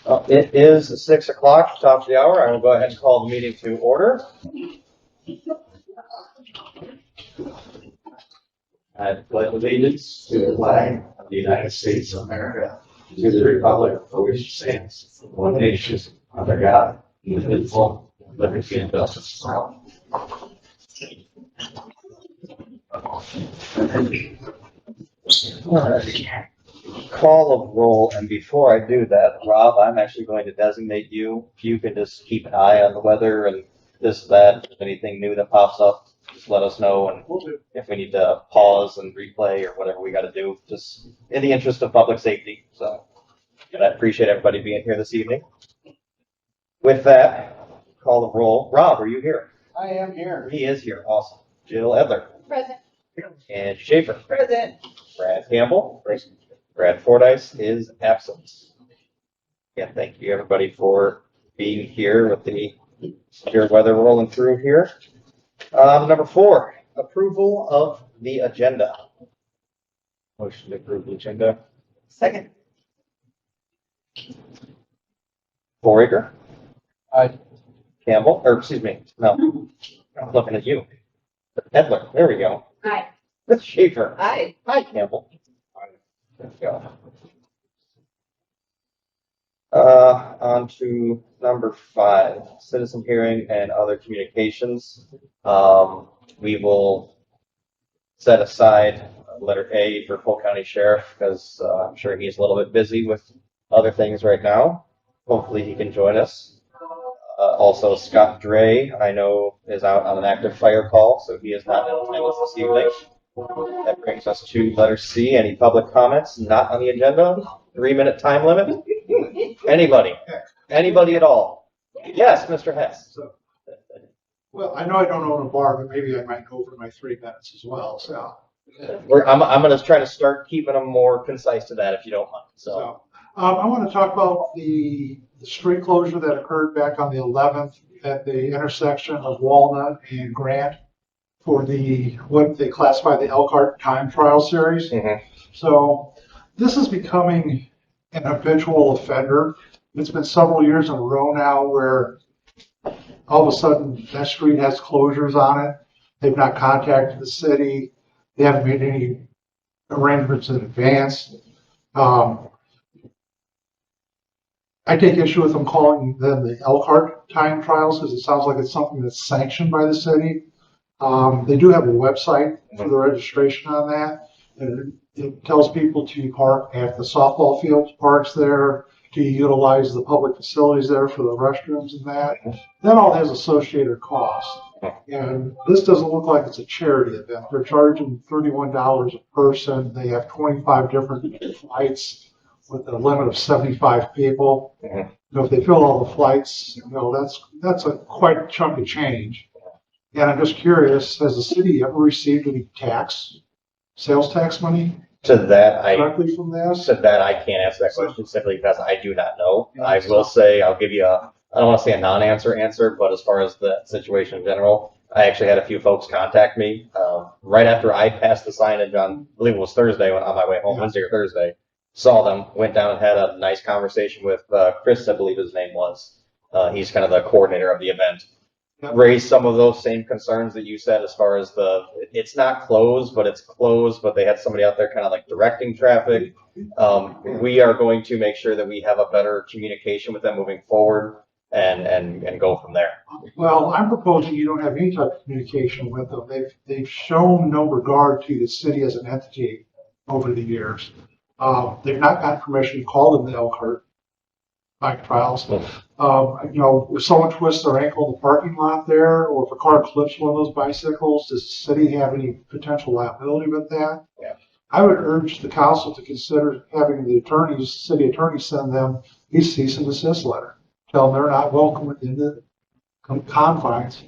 It is 6 o'clock, top of the hour. I will go ahead and call the meeting to order. I pledge allegiance to the flag of the United States of America, to the republic for which it stands, one nation, under God, indivisible, with liberty and justice for all. All right. Call of roll, and before I do that, Rob, I'm actually going to designate you. If you can just keep an eye on the weather and this, that, if anything new that pops up, just let us know. And if we need to pause and replay or whatever we got to do, just in the interest of public safety. So, and I appreciate everybody being here this evening. With that, call of roll. Rob, are you here? I am here. He is here. Awesome. Jill Edler. Present. And Schaffer. Present. Brad Campbell. Present. Brad Fordyce is absent. Yeah, thank you everybody for being here with the severe weather rolling through here. Number 4, approval of the agenda. Motion to approve the agenda. Second. Fouraker. Aye. Campbell, or excuse me, no, I'm looking at you. Edler, there we go. Aye. Schaffer. Aye. Hi, Campbell. There we go. On to number 5, citizen hearing and other communications. We will set aside letter A for Polk County Sheriff because I'm sure he's a little bit busy with other things right now. Hopefully he can join us. Also, Scott Drey, I know, is out on an active fire call, so he is not in attendance this evening. That brings us to letter C. Any public comments not on the agenda? 3-minute time limit? Anybody? Anybody at all? Yes, Mr. Hess. Well, I know I don't own a bar, but maybe I might go for my 3 minutes as well. So, I'm going to try to start keeping them more concise to that if you don't mind. So I want to talk about the street closure that occurred back on the 11th at the intersection of Walnut and Grant for what they classify the Elkhart time trial series. Mhm. So this is becoming an habitual offender. It's been several years in a row now where all of a sudden that street has closures on it. They've not contacted the city. They haven't made any arrangements in advance. I take issue with them calling them the Elkhart time trials because it sounds like it's something that's sanctioned by the city. They do have a website for the registration on that. And it tells people to park at the softball field parks there, to utilize the public facilities there for the restrooms and that. That all has associated costs. And this doesn't look like it's a charity event. They're charging $31 a person. They have 25 different flights with a limit of 75 people. Mhm. You know, if they fill all the flights, you know, that's a quite chunk of change. And I'm just curious, has the city ever received any sales tax money to that, directly from this? I can't answer that question simply because I do not know. Yeah, I will say, I'll give you I don't want to say a non-answer, but as far as the situation in general, I actually had a few folks contact me right after I passed the signage on, I believe it was Thursday when on my way home, Wednesday or Thursday. Saw them, went down and had a nice conversation with Chris, I believe his name was. He's kind of the coordinator of the event. Yep. Raised some of those same concerns that you said as far as it's not closed, but it's closed, but they had somebody out there kind of like directing traffic. We are going to make sure that we have a better communication with them moving forward and go from there. Well, I'm proposing you don't have any type of communication with them. They've shown no regard to the city as an entity over the years. They've not got permission to call them the Elkhart bike trials. You know, if someone twists their ankle in the parking lot there, or if a car clips one of those bicycles, does the city have any potential liability with that? Yeah. I would urge the council to consider having the city attorney send them a cease and desist letter. Tell them they're not welcome within the confines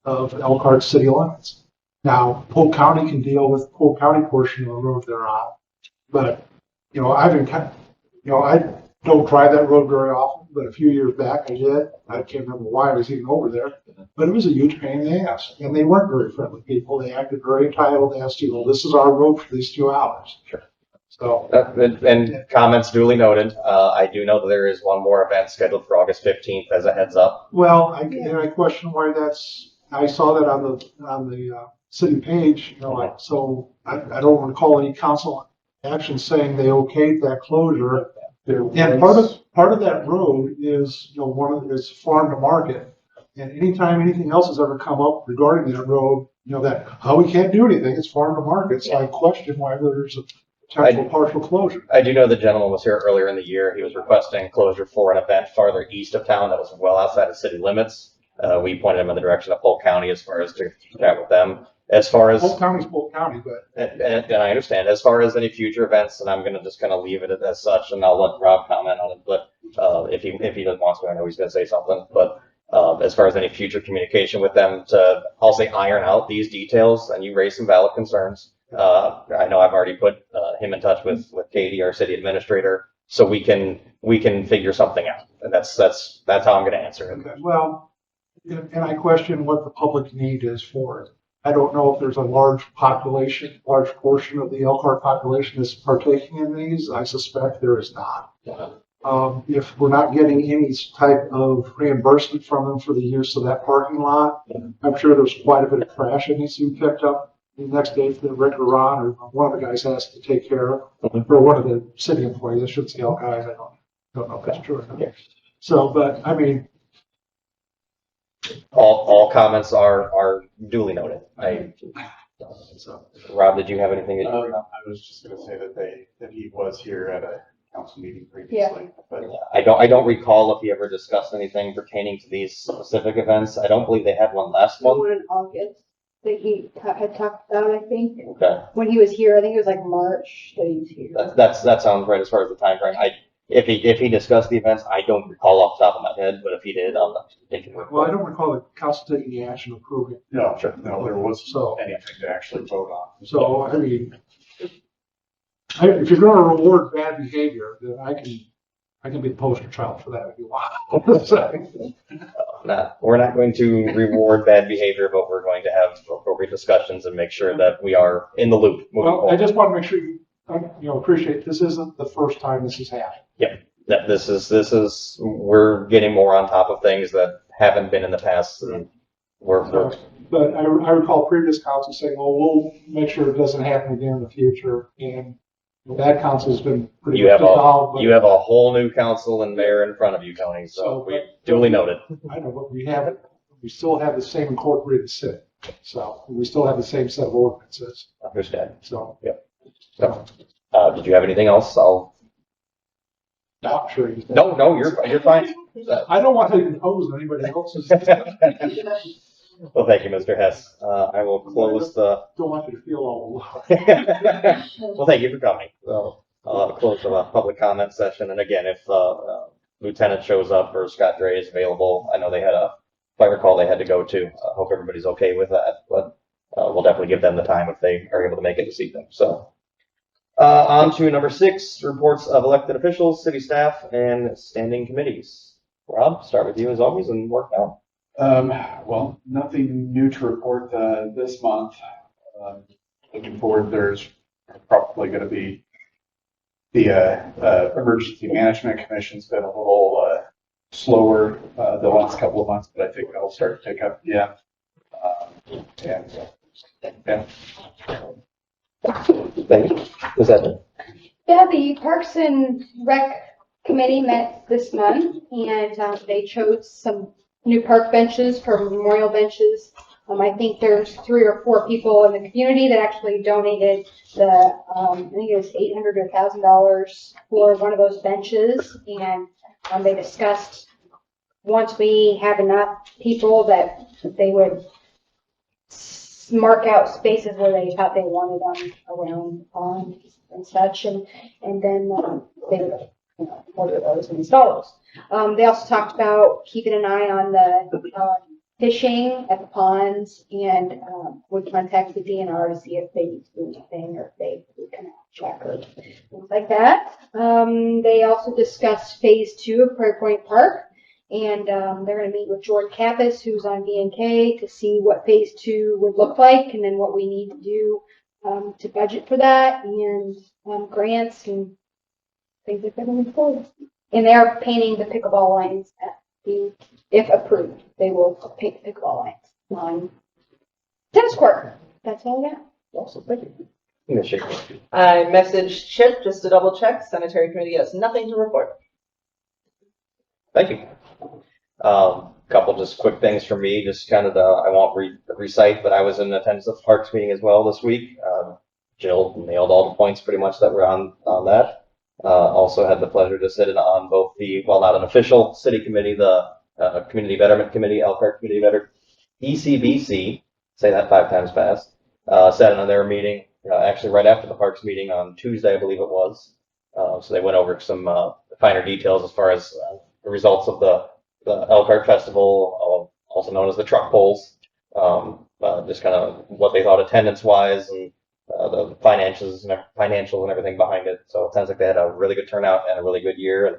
of Elkhart city limits. Now, Polk County can deal with Polk County portion of the road they're on, but you know, I don't drive that road very often, but a few years back I did. I can't remember why I was even over there, but it was a huge pain in the ass. And they weren't very friendly people. They acted very entitled. They asked you, well, this is our road for these 2 hours. Sure. So, And comments duly noted. I do know that there is one more event scheduled for August 15th as a heads up. well, I question why I saw that on the city page, so I don't recall any council action saying they okayed that closure. And part of that road is, is farm to market. And anytime anything else has ever come up regarding that road, we can't do anything, it's farm to market. So I question why there's a potential partial closure. I do know the gentleman was here earlier in the year. He was requesting closure for an event farther east of town that was well outside of city limits. We pointed him in the direction of Polk County as far as to chat with them. As far as Polk County, but and I understand, as far as any future events, and I'm gonna just kind of leave it as such, and I'll let Rob comment on it. But if he doesn't want to, I know he's gonna say something. But as far as any future communication with them, I'll say iron out these details, and you raise some valid concerns. I know I've already put him in touch with Katie, our city administrator, so we can figure something out. And that's how I'm gonna answer it. okay. Well, and I question what the public need is for it. I don't know if there's a large portion of the Elkhart population that's partaking in these. I suspect there is not. If we're not getting any type of reimbursement from them for the use of that parking lot, I'm sure there's quite a bit of trash that needs to be picked up the next day for the regular Ron or one of the guys has to take care of, or one of the city employees. I shouldn't say all guys. I don't know if that's true or not. Yeah. So, but I mean, all comments are duly noted. Rob, did you have anything that you bring up? I was just going to say that he was here at a council meeting previously. But I don't recall if he ever discussed anything pertaining to these specific events. I don't believe they had one last month. One in August that he had talked about, I think. Okay, When he was here, I think it was like March that he was here. that sounds right as far as the time frame. If he discussed the events, I don't recall off the top of my head, but if he did, I'm not thinking. well, I don't recall the council taking the action of approving. no, there wasn't So- anything to actually vote on. So, I mean, if you're gonna reward bad behavior, then I can be the poster child for that if you want. So, We're not going to reward bad behavior, but we're going to have appropriate discussions and make sure that we are in the loop moving well, I forward. just want to make sure you appreciate this isn't the first time this has happened. That this is we're getting more on top of things that haven't been in the past, and we're But I recall previous council saying, "Oh, we'll make sure it doesn't happen again in the future." And that council's been pretty you have involved. But you have a whole new council and mayor in front of you, Tony. So we duly noted. I know, but we still have the same incorporated city. So we still have the same set of ordinances. Understand. So, So, did you have anything else? not sure. No, you're fine. I don't want to impose on anybody else's. Well, thank you, Mr. Hess. I will close the. Don't want you to feel all alone. Well, thank you for coming. So I'll close the public comment session. And again, if Lieutenant shows up or Scott Drey is available, I know they had if I recall, they had to go to. I hope everybody's okay with that, but we'll definitely give them the time if they are able to make it this evening. So on to number 6, reports of elected officials, city staff, and standing committees. Rob, start with you as always and work out. Well, nothing new to report this month. Looking forward, there's probably going to be the Emergency Management Commission's been a little slower the last couple of months, but I think that'll start to pick up again. Thank you. Was that Yeah, the Parks and Rec Committee met this month and they chose some new park benches for memorial benches. I think there's 3 or 4 people in the community that actually donated I think it was $800 to $1,000 for one of those benches. And they discussed once we have enough people that they would mark out spaces where they thought they wanted them around ponds and such, and then they would order those and install those. They also talked about keeping an eye on the fishing at the ponds and would contact the DNR to see if they need to do anything or if they would kind of check or things like that. They also discussed phase 2 of Prairie Point Park. And they're going to meet with Jordan Kappas, who's on B&K, to see what phase 2 would look like and then what we need to do to budget for that and, grants and things like that moving forward. And they are painting the pickleball lines if approved, they will paint the pickleball lines on tennis court. That's all I got. Awesome, thank you. Ms. Shaker. I messaged Chip just to double check. Cemetery committee has nothing to report. Thank you. Couple just quick things for me, just kind of I won't recite, but I was in attendance of the Parks meeting as well this week. Jill nailed all the points pretty much that were on that. Also had the pleasure to sit in on both not an official city committee, the Community Betterment Committee, Elkhart Community Better, ECBC, say that 5 times fast, sat in on their meeting, actually right after the Parks meeting on Tuesday, I believe it was. So they went over some finer details as far as the results of the Elkhart Festival, also known as the truck polls, just kind of what they thought attendance-wise and the financials and everything behind it. So it sounds like they had a really good turnout and a really good year, and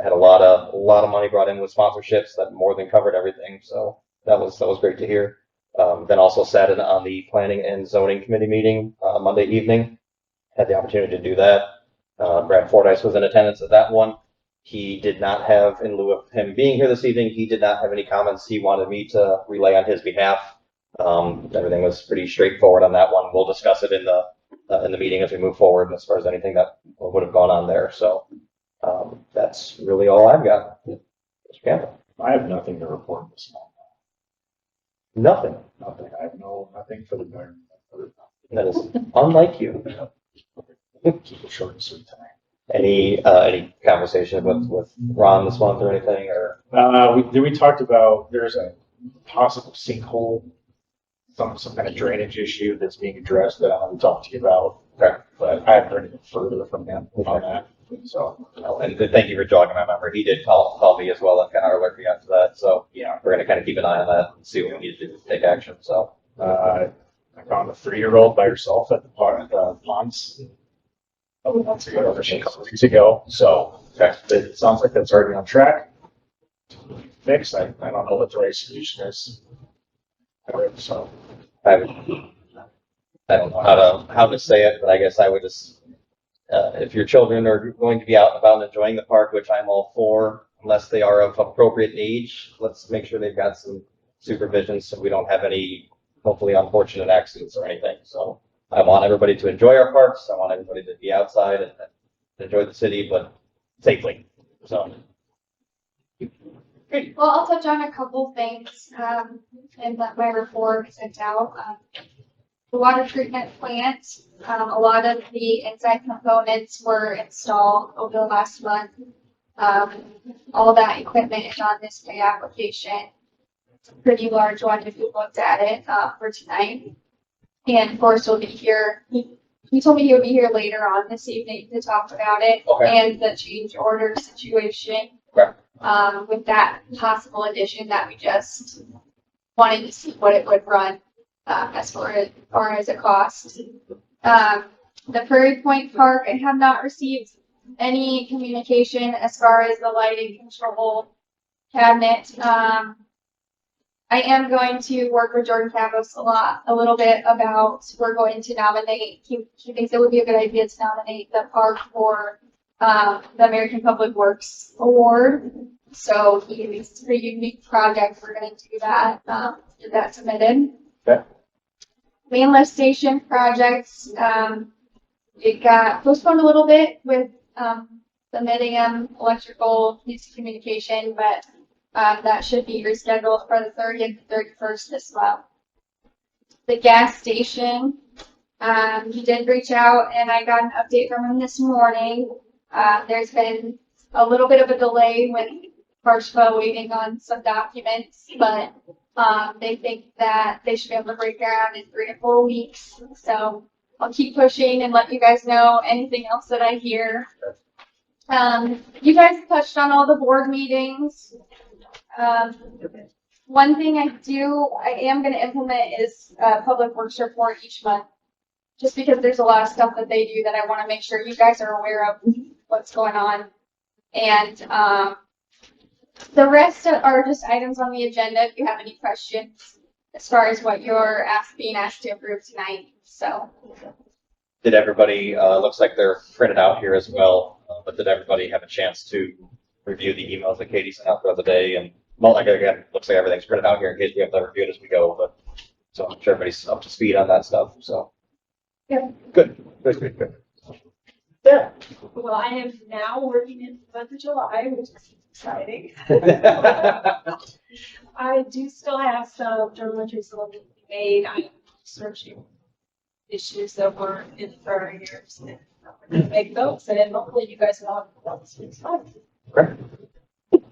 had a lot of money brought in with sponsorships that more than covered everything. So that was great to hear. Then also sat in on the Planning and Zoning Committee meeting Monday evening. Had the opportunity to do that. Brad Fordyce was in attendance at that one. He did not have, in lieu of him being here this evening, he did not have any comments he wanted me to relay on his behalf. Everything was pretty straightforward on that one. We'll discuss it in the meeting as we move forward as far as anything that would have gone on there. So that's really all I've got. Mr. Campbell. I have nothing to report this month. Nothing. Nothing. I have nothing for the environment. That is unlike you. Keep it short and sweet tonight. Any conversation with Ron this month or anything, or? We talked about there's a possible sinkhole, some kind of drainage issue that's being addressed that I want to talk to you about. Okay. But I haven't heard anything further from him on that. So And thank you for jogging my memory. He did call me as well and kind of alert me after that. So yeah, we're going to kind of keep an eye on that and see what we need to do to take action. So I found a 3-year-old by herself at the ponds a couple of weeks ago. So it sounds like that's already on track. Fixed. I don't know what the right solution is. So I don't know how to say it, but I guess I would just, if your children are going to be out and about and enjoying the park, which I'm all for, unless they are of appropriate age, let's make sure they've got some supervision so we don't have any, hopefully, unfortunate accidents or anything. So I want everybody to enjoy our parks. I want everybody to be outside and enjoy the city, but safely. So. Well, I'll touch on a couple things, and let my report sent out. The water treatment plant, a lot of the inside components were installed over the last month. All that equipment is on this pay application. It's a pretty large one if you looked at it, for tonight. And of course, we'll be here. He told me he would be here later on this evening to talk about it. Okay. And the change order situation. Okay. With that possible addition that we just wanted to see what it would run, as far as a cost. The Prairie Point Park, I have not received any communication as far as the lighting control cabinet. I am going to work with Jordan Cavos a little bit about, we're going to nominate, he thinks it would be a good idea to nominate the park for the American Public Works Award. So he thinks it's a pretty unique project. We're going to do that, get that submitted. Okay. Main lift station projects, it got postponed a little bit with the Midian electrical communication, but that should be rescheduled for the 30th and 31st this month. The gas station, he did reach out and I got an update from him this morning. There's been a little bit of a delay with Parsva waiting on some documents, but they think that they should be able to break ground in 3 to 4 weeks. So I'll keep pushing and let you guys know anything else that I hear. You guys touched on all the board meetings. One thing I am going to implement is a public works report each month, just because there's a lot of stuff that they do that I want to make sure you guys are aware of what's going on. And the rest are just items on the agenda if you have any questions as far as what you're being asked to approve tonight. So, Did everybody, looks like they're printed out here as well, but did everybody have a chance to review the emails that Katie sent out the other day? And, well, like, again, looks like everything's printed out here in case we have to review it as we go, but, so I'm sure everybody's up to speed on that stuff, so. Yeah. Good, good, good, good. Yeah. Well, I am now working in the month of July, which is exciting. I do still have some journal entries that need to be made. I'm searching issues that were in the prior years. And I'm going to make those, and hopefully you guys will have those. It's fun. Great.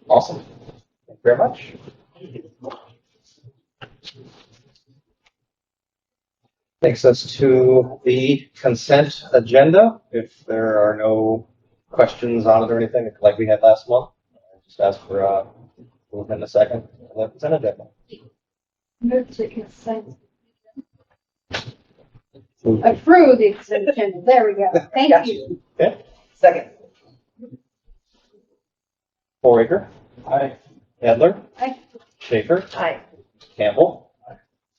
Awesome. Thank you very much. Takes us to the consent agenda. If there are no questions on it or anything, like we had last month, just ask for within a second. The consent agenda. move to consent. Approve the consent agenda. There we go. Thank you. Okay. Second. Fouraker. Aye. Edler. Aye. Schaffer. Aye. Campbell.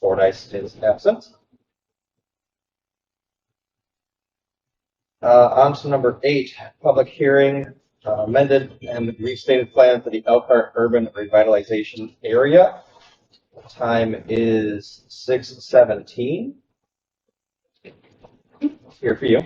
Fordyce is absent. On to number 8, public hearing, amended and restated plan for the Elkhart Urban Revitalization Area. Time is 6:17. Here for you.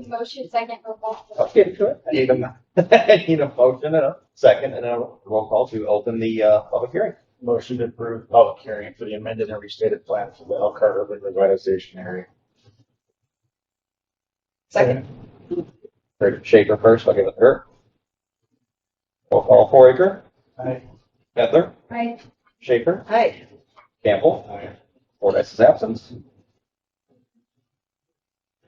Motion second for both. Let's get to it. I need a motion and a second and a roll call to open the public hearing. Motion to approve public hearing for the amended and restated plan for the Elkhart Urban Revitalization Area. Second. Heard Schaffer first, I'll give it to her. Roll call Fouraker. Aye. Edler. Aye. Schaffer. Aye. Campbell. Aye. Fordyce is absent.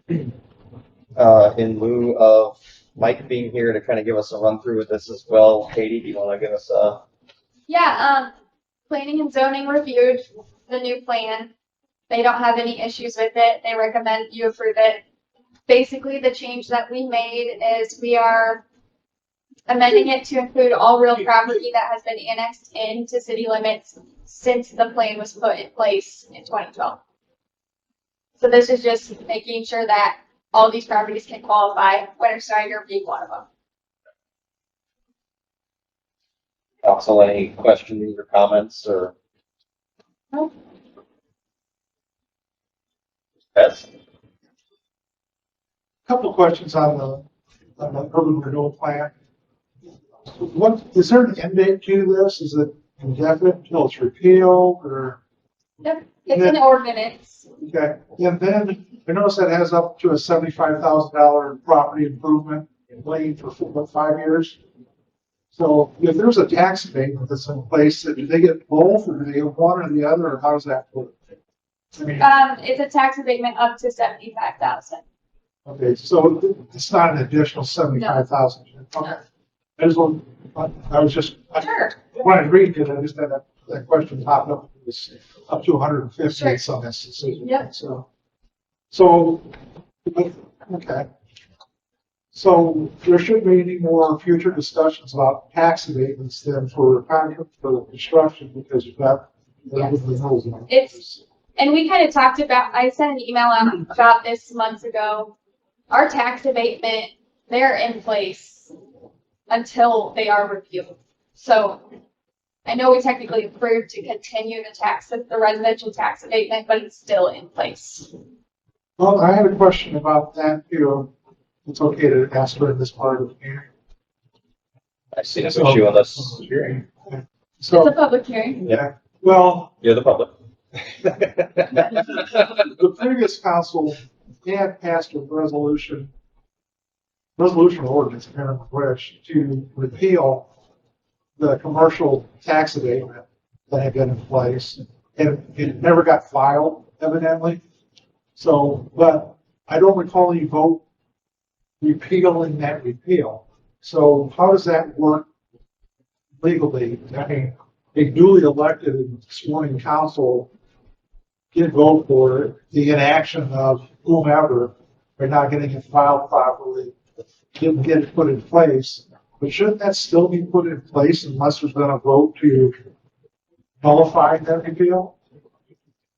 In lieu of Mike being here to kind of give us a run through with this as well, Katie, do you want to give us a? Yeah, planning and zoning reviewed the new plan. They don't have any issues with it. They recommend you approve it. Basically, the change that we made is we are amending it to include all real property that has been annexed into city limits since the plan was put in place in 2012. So this is just making sure that all these properties can qualify, Wintersteiner being one of them. Also, any questions or comments or? No. Yes. Couple of questions on the urban renewal plan. What, is there an end date to this? Is it indefinite until it's repealed or? Yep, it's an ordinance. Okay, and then I noticed that has up to a $75,000 property improvement lane for 5 years. So if there's a tax abatement that's in place, do they get both or do they get one or the other, or how does that work? I mean, It's a tax abatement up to 75,000. okay, so it's not an additional 75,000. Okay. I was just, Sure. when I read it, I just had that question popped up. It's up to 150 Sure. in some instances. Yep. So, okay. So there shouldn't be any more future discussions about tax abatements then for construction because you've got. Yes. the It's, and we kind of talked about, I sent an email out about this months ago. Our tax abatement, they're in place until they are reviewed. So I know we technically approved to continue the residential tax abatement, but it's still in place. Well, I had a question about that too. It's okay to ask her in this part of the hearing. I see this issue on this hearing. It's So, a public hearing. Yeah. well, You're the public. the previous council had passed a resolution ordinance, I can't remember which, to repeal the commercial tax abatement that had been in place. And it never got filed, evidently. So, but I don't recall any vote repealing that repeal. So how does that work legally? I mean, a duly elected and sworn council can vote for it. The inaction of whomever by not getting it filed properly, didn't get it put in place. But shouldn't that still be put in place unless there's been a vote to nullify that repeal?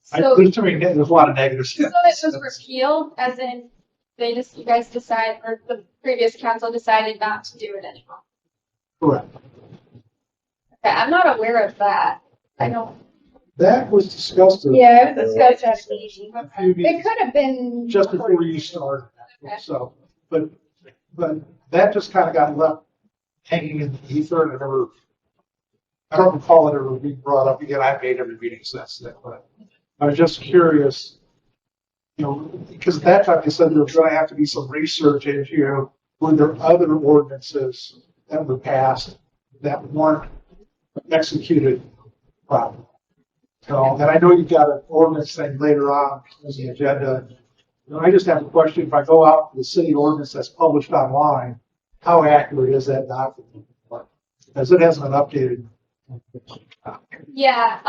So, There's too many, there's a lot of negatives. so this was repealed, as in, you guys decide, or the previous council decided not to do it anymore. Correct. Okay, I'm not aware of that. I don't. That was discussed Yeah, it was discussed at a meeting. a few It meetings could have been. just before you started. Okay. So, but that just kind of got left hanging in the ether and it never, I don't recall it ever being brought up again. I've made every meeting since then, but I was just curious, because at that time they said there was going to have to be some research into were there other ordinances that were passed that weren't executed properly. And I know you've got an ordinance thing later on in the agenda. I just have a question. If I go out to the city ordinance that's published online, how accurate is that document? Because it hasn't been updated. Yeah,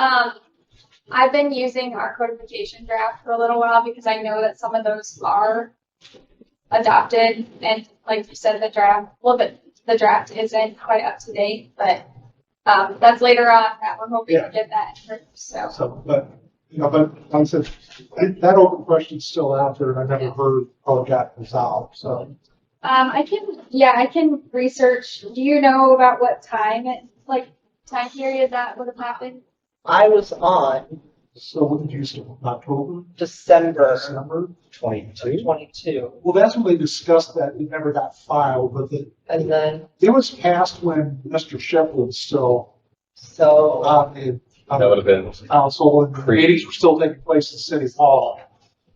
I've been using our codification draft for a little while because I know that some of those are adopted and like you said, the draft isn't quite up to date, but that's later on that we're hoping to get that improved, so. So, but like I said, that open question's still out there and I've never heard how it got resolved, so. I can research. Do you know about what time period that would have happened? I was on So what did you say, October, December December? 22. 22, Well, that's when they discussed that. It never got filed, but and then, it was passed when Mr. Schaffer was still so, on the That would have been, council and the meetings were still taking place in City Hall.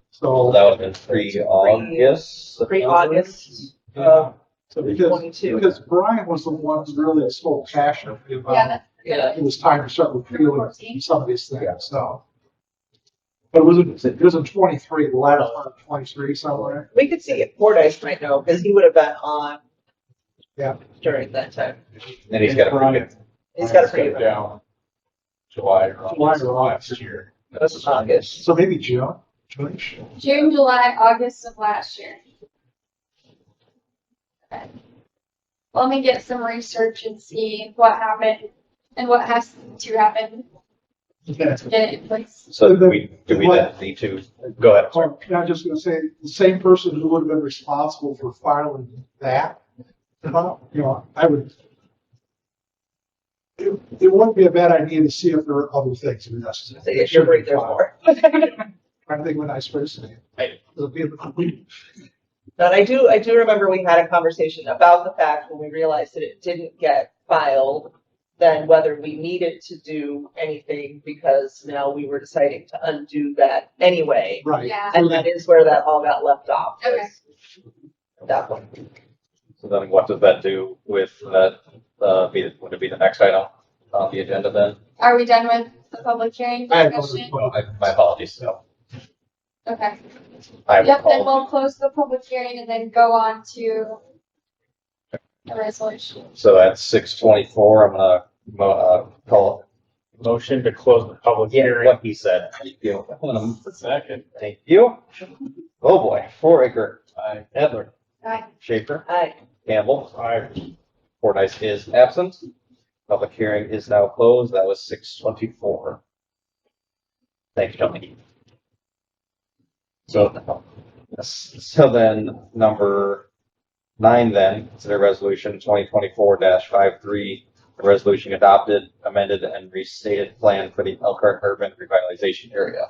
So, that would have been pre-August. pre-August, so because 22. Brian was the one who really spoke passionately Yeah, about that's Yeah. it was time to start repealing some of these things, so. But it was in 23, the latter part of 23 somewhere. We could see if Fordyce might know, because he would have been on. Yeah. During that time. And he's got a pretty good, He's got a pretty Stepped down July or August of last year. This is August. So maybe June, June-ish. June, July, August of last year. Okay. Let me get some research and see what happened and what has to happen to get it in place. so do we then need to, go ahead. I'm just gonna say, the same person who would have been responsible for filing that, I would, it wouldn't be a bad idea to see if there are other things in this. So if you're right there for. I think when I first say it. It'll be But I do remember we had a conversation about the fact when we realized that it didn't get filed, then whether we needed to do anything because now we were deciding to undo that anyway. right. Yeah, And that is where that all got left off. was Okay. That one. So then what does that do with that, would it be the next item on the agenda then? are we done with the public hearing I have no discussion? My apologies, so. Okay, I will yep, then call, we'll close the public hearing and then go on to the resolution. so at 6:24, I'm gonna, call. Motion to close the public hearing. What he said. Thank you. Second. Thank you. Oh boy, Fouraker, Aye. Edler, Aye. Schaffer, Aye. Campbell, Aye. Fordyce is absent. Public hearing is now closed. That was 6:24. Thank you, Tony. So then number 9 then, consider resolution 2024-53, a resolution adopted, amended, and restated plan for the Elkhart urban revitalization area.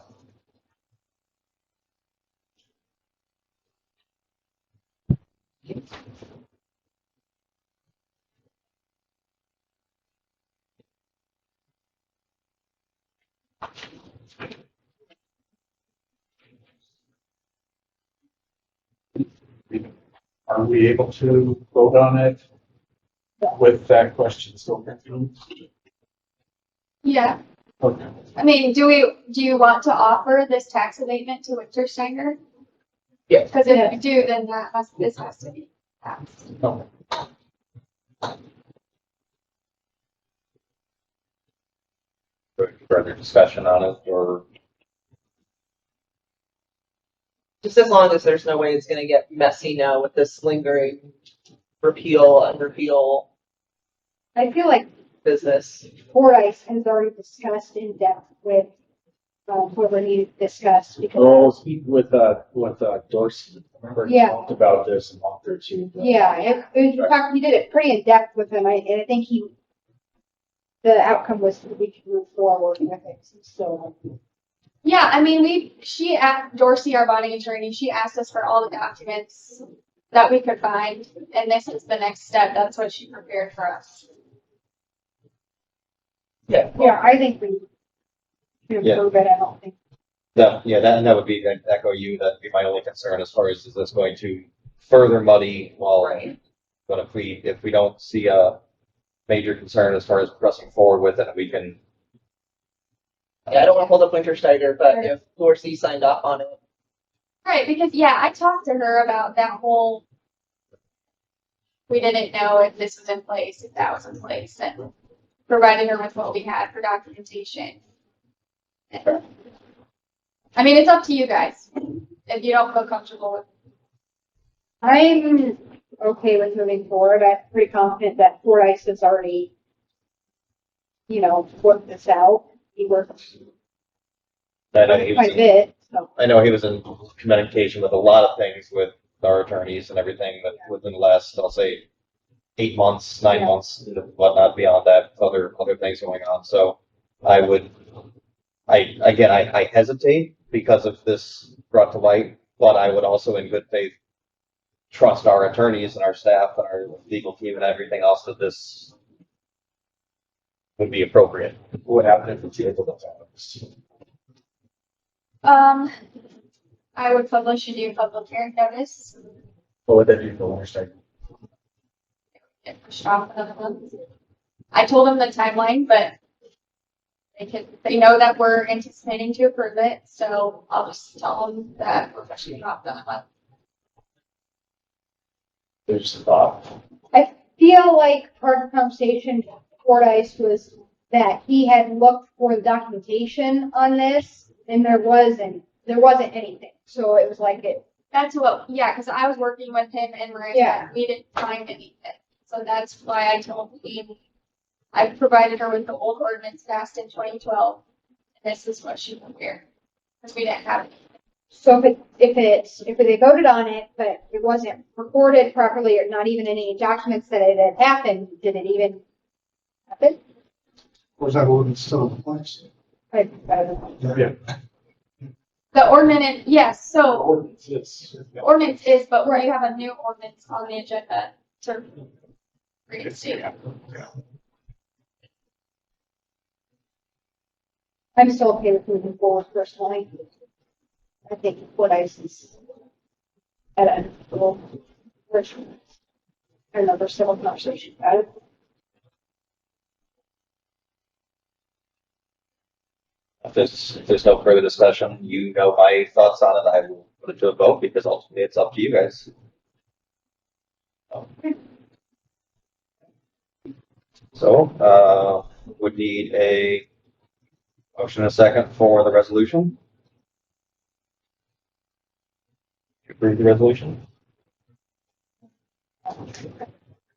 Are we able to vote on it with that question still confused? Yeah, Okay. I mean, do you want to offer this tax abatement to Wintersteiner? Yeah. Because if you do, then this has to be passed. Okay. Further discussion on it, or Just as long as there's no way it's gonna get messy now with this lingering repeal and repeal I feel like business. Fordyce has already discussed in depth with whoever he discussed, Oh, because, speak with Dorsey. Remember he Yeah. talked about this a month or two ago. yeah, in fact, he did it pretty in depth with him, and I think the outcome was that we could move forward with it, so. Yeah, I mean, she asked Dorsey, our bonding attorney, she asked us for all the documents that we could find, and this is the next step. That's what she prepared for us. Yeah. Yeah, I think we can Yeah. approve it, I don't think. That would be, I'd echo you, that'd be my only concern as far as is this going to further muddy while, Right. but if we don't see a major concern as far as pressing forward with it, we can. Yeah, I don't want to hold up Wintersteiner, but if Dorsey signed off on it, Right, because yeah, I talked to her about that whole, we didn't know if this was in place, if that was in place, and provided her with what we had for documentation. I mean, it's up to you guys, if you don't feel comfortable with. I'm okay with moving forward. I'm pretty confident that Fordyce has already, worked this out. He worked I know he was quite a bit, so. I know he was in communication with a lot of things with our attorneys and everything that within the last, I'll say, 8 months, 9 Yeah. months, and whatnot beyond that, other things going on. So I hesitate because of this brought to light, but I would also in good faith trust our attorneys and our staff and our legal team and everything else that this would be appropriate. what happened if it's able to pass? I would publish a new public hearing notice, What would that do for Wintersteiner? get pushed off another month. I told them the timeline, but they know that we're anticipating to approve it, so I'll just tell them that we're pushing it off another month. There's a thought. I feel like part of the conversation with Fordyce was that he had looked for the documentation on this, and there wasn't anything. So it was like That's what, yeah, because I was working with him and Marissa, Yeah. we didn't find anything. So that's why I told Amy, I provided her with the old ordinance passed in 2012. And this is what she prepared, because we didn't have it. so if they voted on it, but it wasn't recorded properly or not even any documents that it had happened, did it even happen? Was that ordinance still in place? I don't know. Yeah. The ordinance, yes, so Ordinances. the ordinance is, but we have a new ordinance on the agenda to reinstate. I'm still okay with moving forward personally. I think Fordyce is at a little version. I remember several conversations about it. If there's no further discussion, you know my thoughts on it. I will put it to a vote because ultimately it's up to you guys. So, would need a motion and a second for the resolution. Approve the resolution?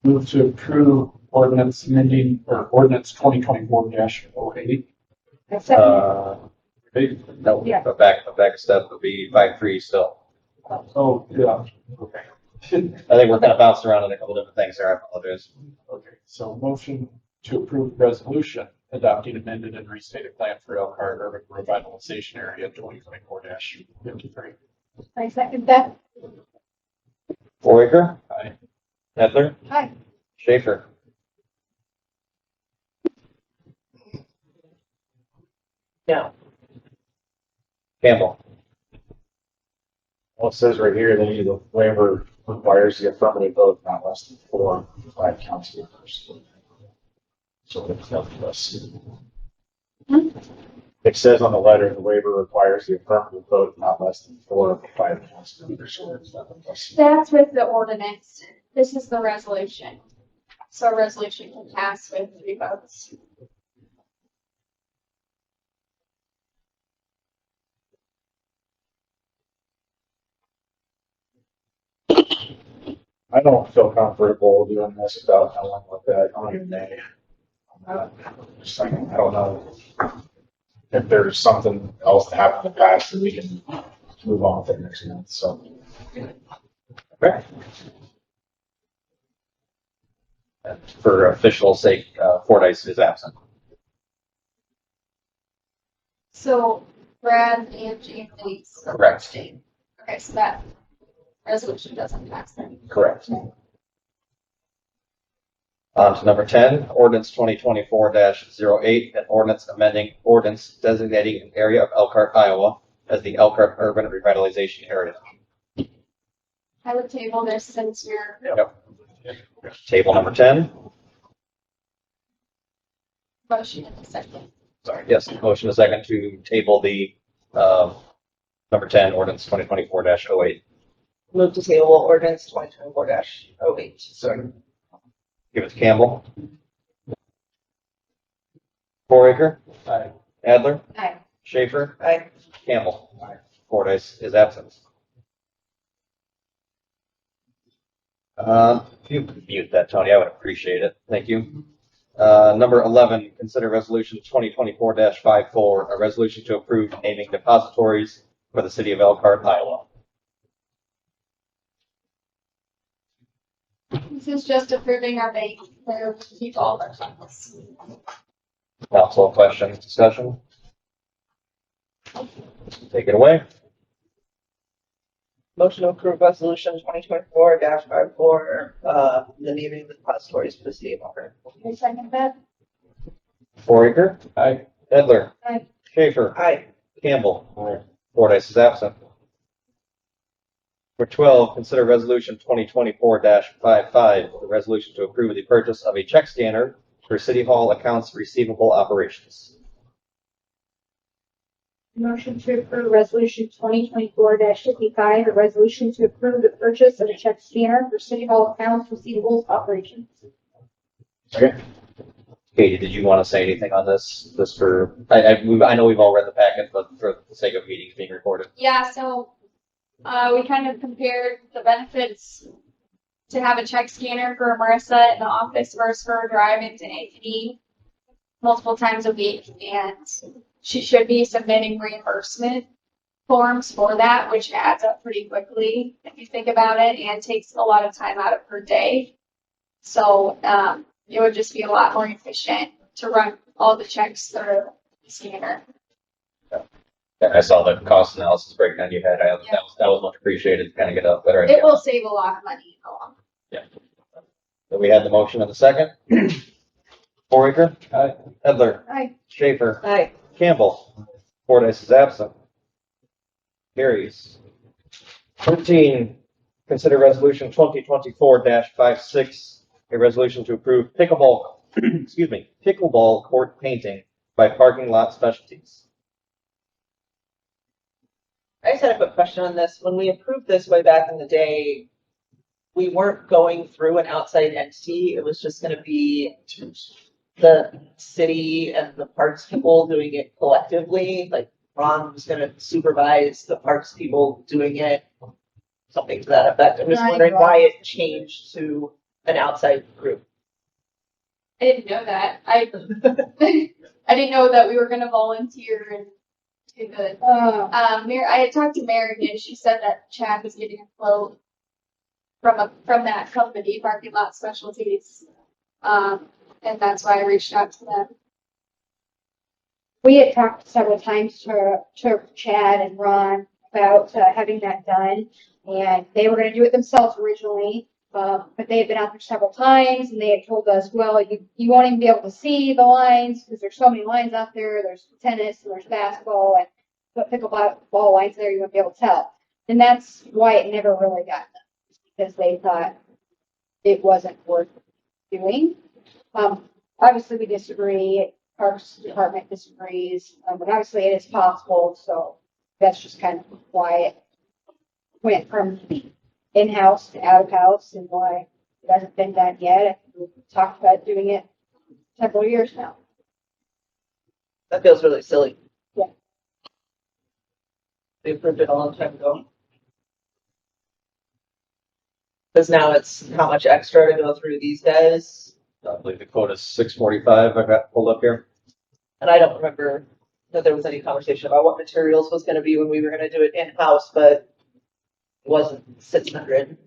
Move to approve ordinance amending, or ordinance 2024-08. I second No, Yeah. a back step would be 5-3 still. Oh, yeah, okay. I think we're kind of bouncing around on a couple different things there. I apologize. Okay, so motion to approve resolution adopting amended and restated plan for Elkhart Urban Revitalization Area 2024-53. it. I second that. Fouraker? Aye. Edler? Hi. Schaffer? no. Campbell? Well, it says right here, the waiver requires the affirmative vote of not less than 4 of 5 council members. So it's up to us. It says on the letter, the waiver requires the affirmative vote of not less than 4 of 5 council members. So it's up to us. That's with the ordinance. This is the resolution. So a resolution can pass with 3 votes. I don't feel comfortable doing this without knowing what that, I don't even know. Just saying, I don't know. if there's something else that happened in the past, then we can move on with it next month, so. Okay. And for official sake, Fordyce is absent. So Brad and James. Correct. abstained. Okay, so that resolution doesn't pass then. Correct. On to number 10, ordinance 2024-08, an ordinance amending ordinance designating an area of Elkhart, Iowa as the Elkhart Urban Revitalization Area. I would table this since we're Table number 10. motion in a second. Sorry, yes, motion a second to table the number 10, ordinance 2024-08. Move to table ordinance 2024-08. Second. Give it to Campbell. Fouraker. Aye. Adler. Aye. Schaffer. Aye. Campbell. Fordyce is absent. If you could mute that, Tony, I would appreciate it. Thank you. Number 11, consider resolution 2024-54, a resolution to approve naming depositories for the city of Elkhart, Iowa. This is just approving our bank where we keep all of our funds. Council questions, discussion? Take it away. Motion to approve resolution 2024-54, the naming of the depositories for the city of Elkhart. I second that. Fouraker. Aye. Edler. Aye. Schaffer. Aye. Campbell. Fordyce is absent. Number 12, consider resolution 2024-55, the resolution to approve the purchase of a check scanner for City Hall accounts receivable operations. Motion to approve resolution 2024-55, a resolution to approve the purchase of a check scanner for City Hall accounts receivables operations. Okay. Katie, did you want to say anything on this? This for, I know we've all read the packet, but for the sake of meetings being recorded. Yeah, so we kind of compared the benefits to have a check scanner for Marissa in the office versus her driving to APD multiple times a week, and she should be submitting reimbursement forms for that, which adds up pretty quickly if you think about it, and takes a lot of time out of her day. So it would just be a lot more efficient to run all the checks through the scanner. I saw the cost analysis breakdown you had. That was much appreciated to kind of get a better idea. It will save a lot of money in the long run. So we had the motion and the second. Fouraker. Aye. Edler. Aye. Schaffer. Aye. Campbell. Fordyce is absent. Carries. 13, consider resolution 2024-56, a resolution to approve pickleball, pickleball court painting by parking lot specialties. I just had a quick question on this. When we approved this way back in the day, we weren't going through an outside entity. It was just gonna be the city and the parks people doing it collectively. Like Ron was gonna supervise the parks people doing it, something to that effect. I'm just Right, wondering right. why it changed to an outside group. I didn't know that. I didn't know that we were gonna volunteer and do the I had talked to Mary and she said that Chad was getting a quote from that company, Parking Lot Specialties. And that's why I reached out to them. We had talked several times to Chad and Ron about having that done, and they were going to do it themselves originally, but they had been out there several times, and they had told us, well, you won't even be able to see the lines because there's so many lines out there. There's tennis and there's basketball and put pickleball lines there, you won't be able to tell. And that's why it never really got done, because they thought it wasn't worth doing. Obviously we disagree. Parks Department disagrees, but obviously it is possible, so that's just kind of why it went from in-house to out-of-house and why it hasn't been done yet. We've talked about doing it several years now. That feels really silly. Yeah. They approved it a long time ago. Because now it's how much extra to go through these guys. I believe the quote is $645. I got pulled up here. And I don't remember that there was any conversation about what materials was gonna be when we were gonna do it in-house, but it wasn't 600.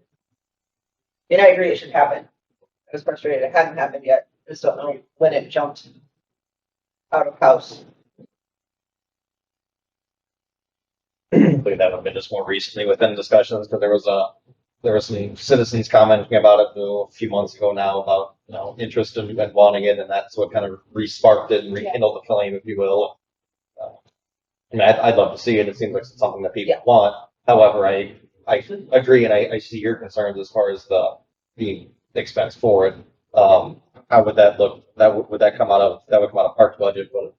And I agree it should happen. I was frustrated it hadn't happened yet. I just don't know when it jumped out of house. I believe that would have been just more recently within discussions, because there was some citizens commenting about it a few months ago now about, interest in and wanting it, and that's what kind of re-sparked it and rekindled the flame, if you will. I'd love to see it. It seems like it's something that people want. However, I agree, and I see your concerns as far as the expense for it. How would that look? Would that come out of parks budget? But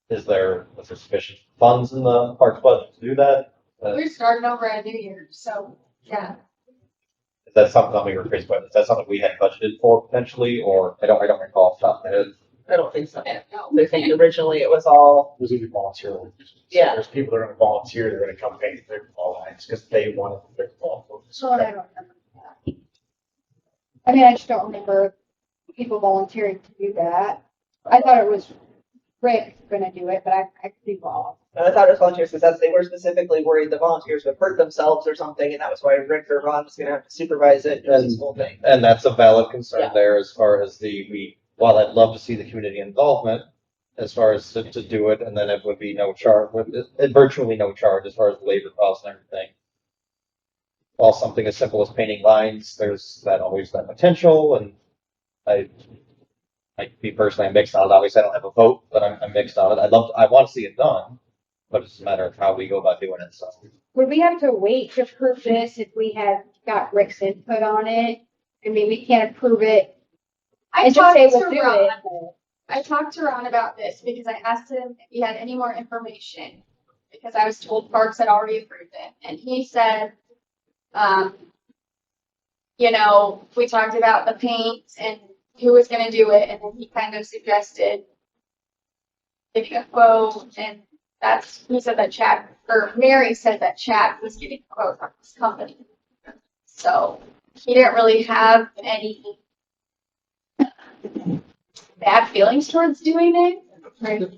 is there sufficient funds in the parks budget to do that? We're starting over at New Year's, so, yeah. Is that something we were crazy about? Is that something we had budgeted for potentially, or I don't recall off the top of my head. I don't think so. No. I think originally it was all, It was even volunteer. So Yeah. There's people that are gonna volunteer, they're gonna come paint the pickleball lines because they want the pickleball. So I don't remember that. I mean, I just don't remember people volunteering to do that. I thought it was Rick gonna do it, but I could be wrong. and I thought it was volunteers because they were specifically worried the volunteers would hurt themselves or something, and that was why Rick or Ron was gonna have to supervise it, do this whole thing. And that's a valid concern Yeah. there as far as while I'd love to see the community involvement, as far as to do it, and then it would be no charge, virtually no charge as far as labor costs and everything. While something as simple as painting lines, there's always that potential, and me personally, I'm mixed on it. Obviously, I don't have a vote, but I'm mixed on it. I want to see it done, but it's a matter of how we go about doing it, so. Would we have to wait to approve this if we had got Rick's input on it? I mean, we can't approve it I and just talked say to we'll do Ron. it. I talked to Ron about this because I asked him if he had any more information, because I was told Parks had already approved it, and he said, we talked about the paint and who was gonna do it, and then he kind of suggested getting a quote, and he said that Chad, or Mary said that Chad was getting a quote from this company. So he didn't really have any bad feelings towards doing it. Right.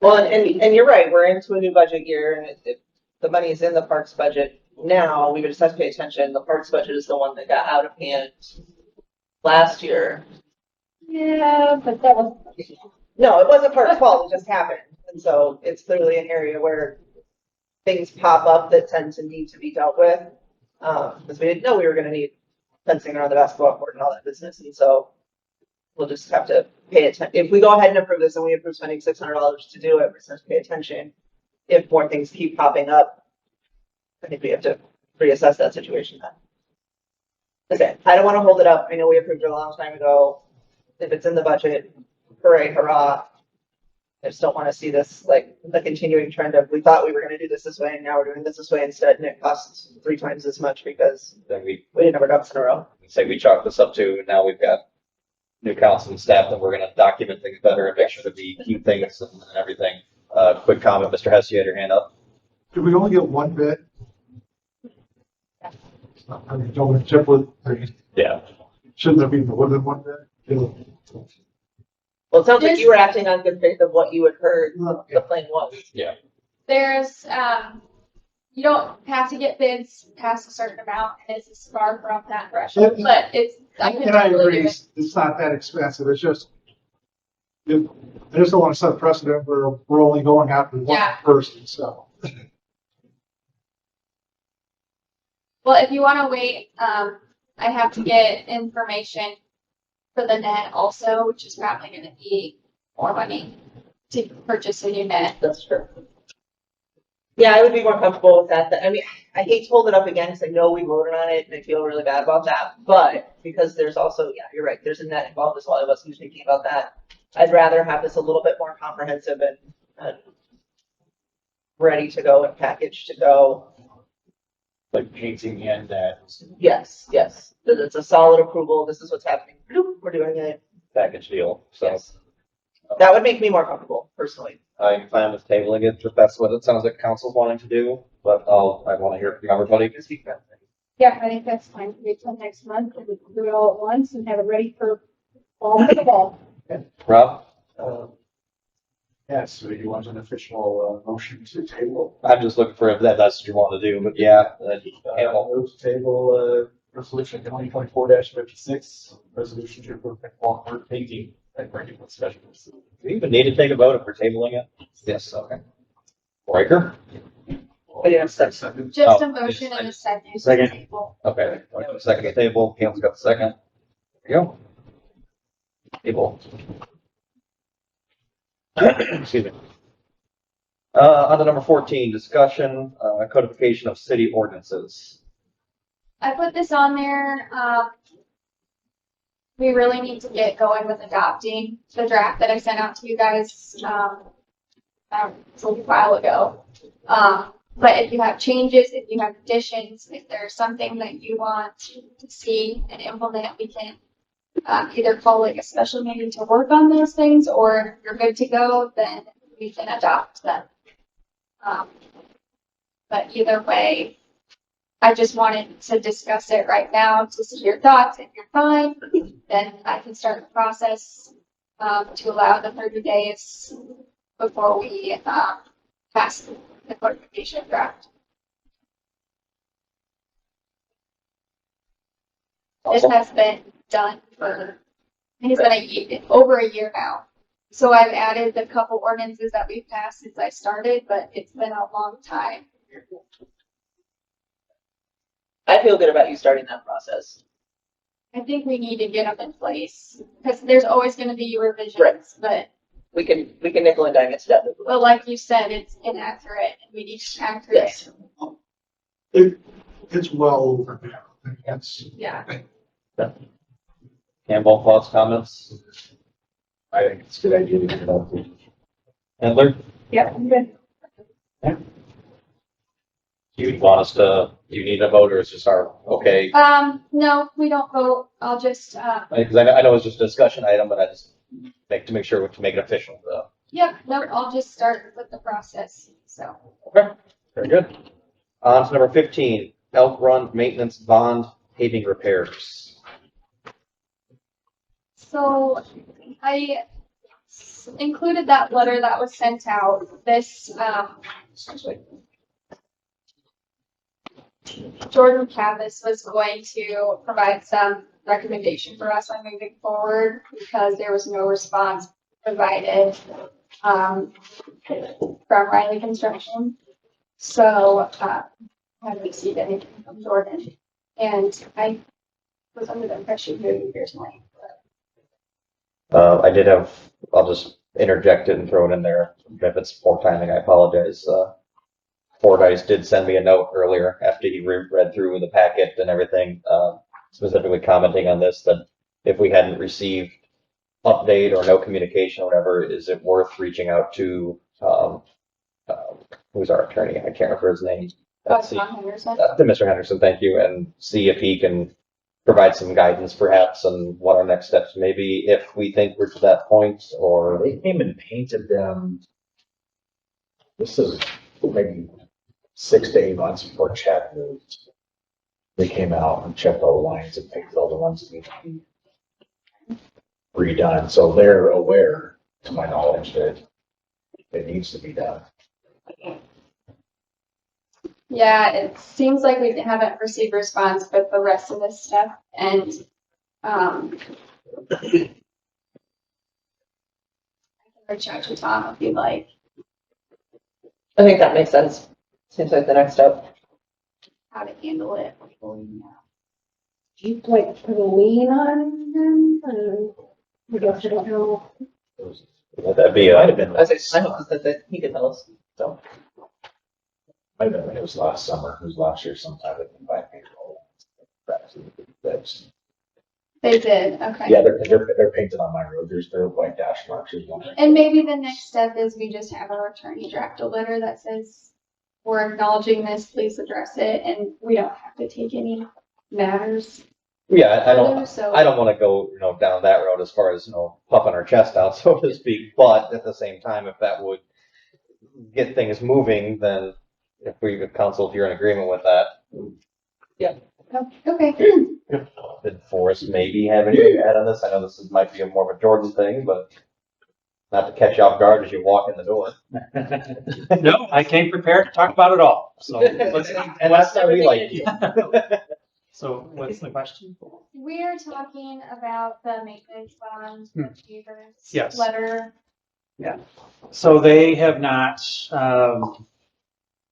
Well, and you're right, we're into a new budget year, and if the money is in the parks budget now, we would just have to pay attention. The parks budget is the one that got out of hand last year. Yeah, but that was. No, it wasn't parks' fault, it just happened. And so it's clearly an area where things pop up that tend to need to be dealt with. Because we didn't know we were gonna need fencing around the basketball court and all that business, and so we'll just have to pay attention. If we go ahead and approve this and we approve spending $600 to do it, we're supposed to pay attention. If more things keep popping up, I think we have to reassess that situation then. Okay, I don't want to hold it up. I know we approved it a long time ago. If it's in the budget, hooray, hurrah. I just don't want to see this like the continuing trend of we thought we were going to do this way and now we're doing this way instead, and it costs 3 times as much because Then we didn't have our ducks in a row. say we chalk this up to, and now we've got new council and staff that we're gonna document things better and make sure that we keep things and everything. Quick comment, Mr. Hess, you had your hand up. Did we only get one bid? I mean, don't we typically, Yeah. shouldn't there be more than one bid? Well, it sounds like you were acting on good faith of what you had heard the plan was. There's, you don't have to get bids past a certain amount, and it's far from that threshold, but I can And I totally agree, do it. it's not that expensive, it's just, I just don't want to set a precedent where we're only going after one Yeah. person, so. Well, if you wanna wait, I have to get information for the net also, which is probably gonna be more money to purchase a new net. That's true. Yeah, I would be more comfortable with that. I mean, I hate to hold it up again because I know we voted on it and I feel really bad about that. But because there's also, yeah, you're right, there's a net involved as well. I wasn't thinking about that. I'd rather have this a little bit more comprehensive and ready to go and packaged to go. Like painting and that. Yes, yes. That it's a solid approval. This is what's happening. Bloop, we're doing it. Package deal, so. Yes. That would make me more comfortable personally. I'm fine with tabling it if that's what it sounds like council's wanting to do, but I want to hear from everybody. Yeah, I think that's fine. Wait till next month and we can do it all at once and have it ready for fall football. Rob? Yes, so you want an official motion to table? I'm just looking for if that's what you want to do, but yeah. Move to table resolution 2024-56, resolution to approve Walmart painting and bringing with special. Do we even need to take a vote if we're tabling it? Yes, okay. Fouraker? But yeah, second. Just Oh, a motion and a second. Second. Table. Okay, second table, Cam's got the second. There you go. Table. Excuse me. On to number 14, discussion, codification of city ordinances. I put this on there, we really need to get going with adopting the draft that I sent out to you guys, a little while ago. But if you have changes, if you have additions, if there's something that you want to see and implement, we can either call like a special meeting to work on those things, or if you're good to go, then we can adopt them. But either way, I just wanted to discuss it right now to see your thoughts. If you're fine, then I can start the process to allow the 30 days before we pass the codification draft. This has been done for, I think it's been over a year now. So I've added the couple ordinances that we've passed since I started, but it's been a long time. I feel good about you starting that process. I think we need to get them in place because there's always going to be revisions, Right. We can nickel and dime it to death. but like you said, it's inaccurate and we need accurate. Yes. It's well over now. That's, Yeah. Campbell, thoughts, comments? I think it's a good idea to get it out there. Edler, Yep. I'm good. do you want us to, do you need a vote or is just our, okay? No, we don't vote. I'll just, Because I know it's just a discussion item, but I just make sure to make it official. yeah, no, I'll just start with the process. So, Okay, very good. On to number 15, Elk Run Maintenance Bond Paving Repairs. so I included that letter that was sent out. This, Jordan Cavis was going to provide some recommendation for us on moving forward because there was no response provided from Riley Construction. So I haven't received anything from Jordan, and I was under the impression moving years late. I did have, I'll just interject it and throw it in there. If it's poor timing, I apologize. Fordyce did send me a note earlier after he read through the packet and everything, specifically commenting on this, that if we hadn't received update or no communication or whatever, is it worth reaching out to, who's our attorney? I can't remember his name. Let's see. Tom Henderson. To Mr. Henderson, thank you, and see if he can provide some guidance perhaps on what our next steps may be if we think we're to that point, or They came and painted them. This is maybe 6 to 8 months before Chad moved. They came out and checked all the lines and painted all the ones that need to be redone. So they're aware, to my knowledge, that it needs to be done. Yeah, it seems like we haven't received response with the rest of this stuff, and I can reach out to Tom if you'd like. I think that makes sense. Seems like the next step. How to handle it. Do you like put a lien on him? I guess I don't know. that'd be, Might have been, I was like, I hope that he can tell us. So might have been, it was last summer, it was last year sometime, but by April. That's, They did, okay. yeah, they're painted on my road. There's their white dash marks. There's one right And maybe the next step is we just have our attorney draft a letter that says, we're acknowledging this, please address it, and we don't have to take any matters yeah, further, so. I don't want to go, down that road as far as, puffing our chest out, so to speak. But at the same time, if that would get things moving, then if we, council, if you're in agreement with that, Okay, did Forrest maybe have anything to add on this? I know this might be more of a Jordan thing, but Not to catch you off guard as you walk in the door. No, I came prepared to talk about it all. So let's, And that's why we like you. so what's the question? We're talking about the maintenance bond, the Chambers Yes. letter. So they have not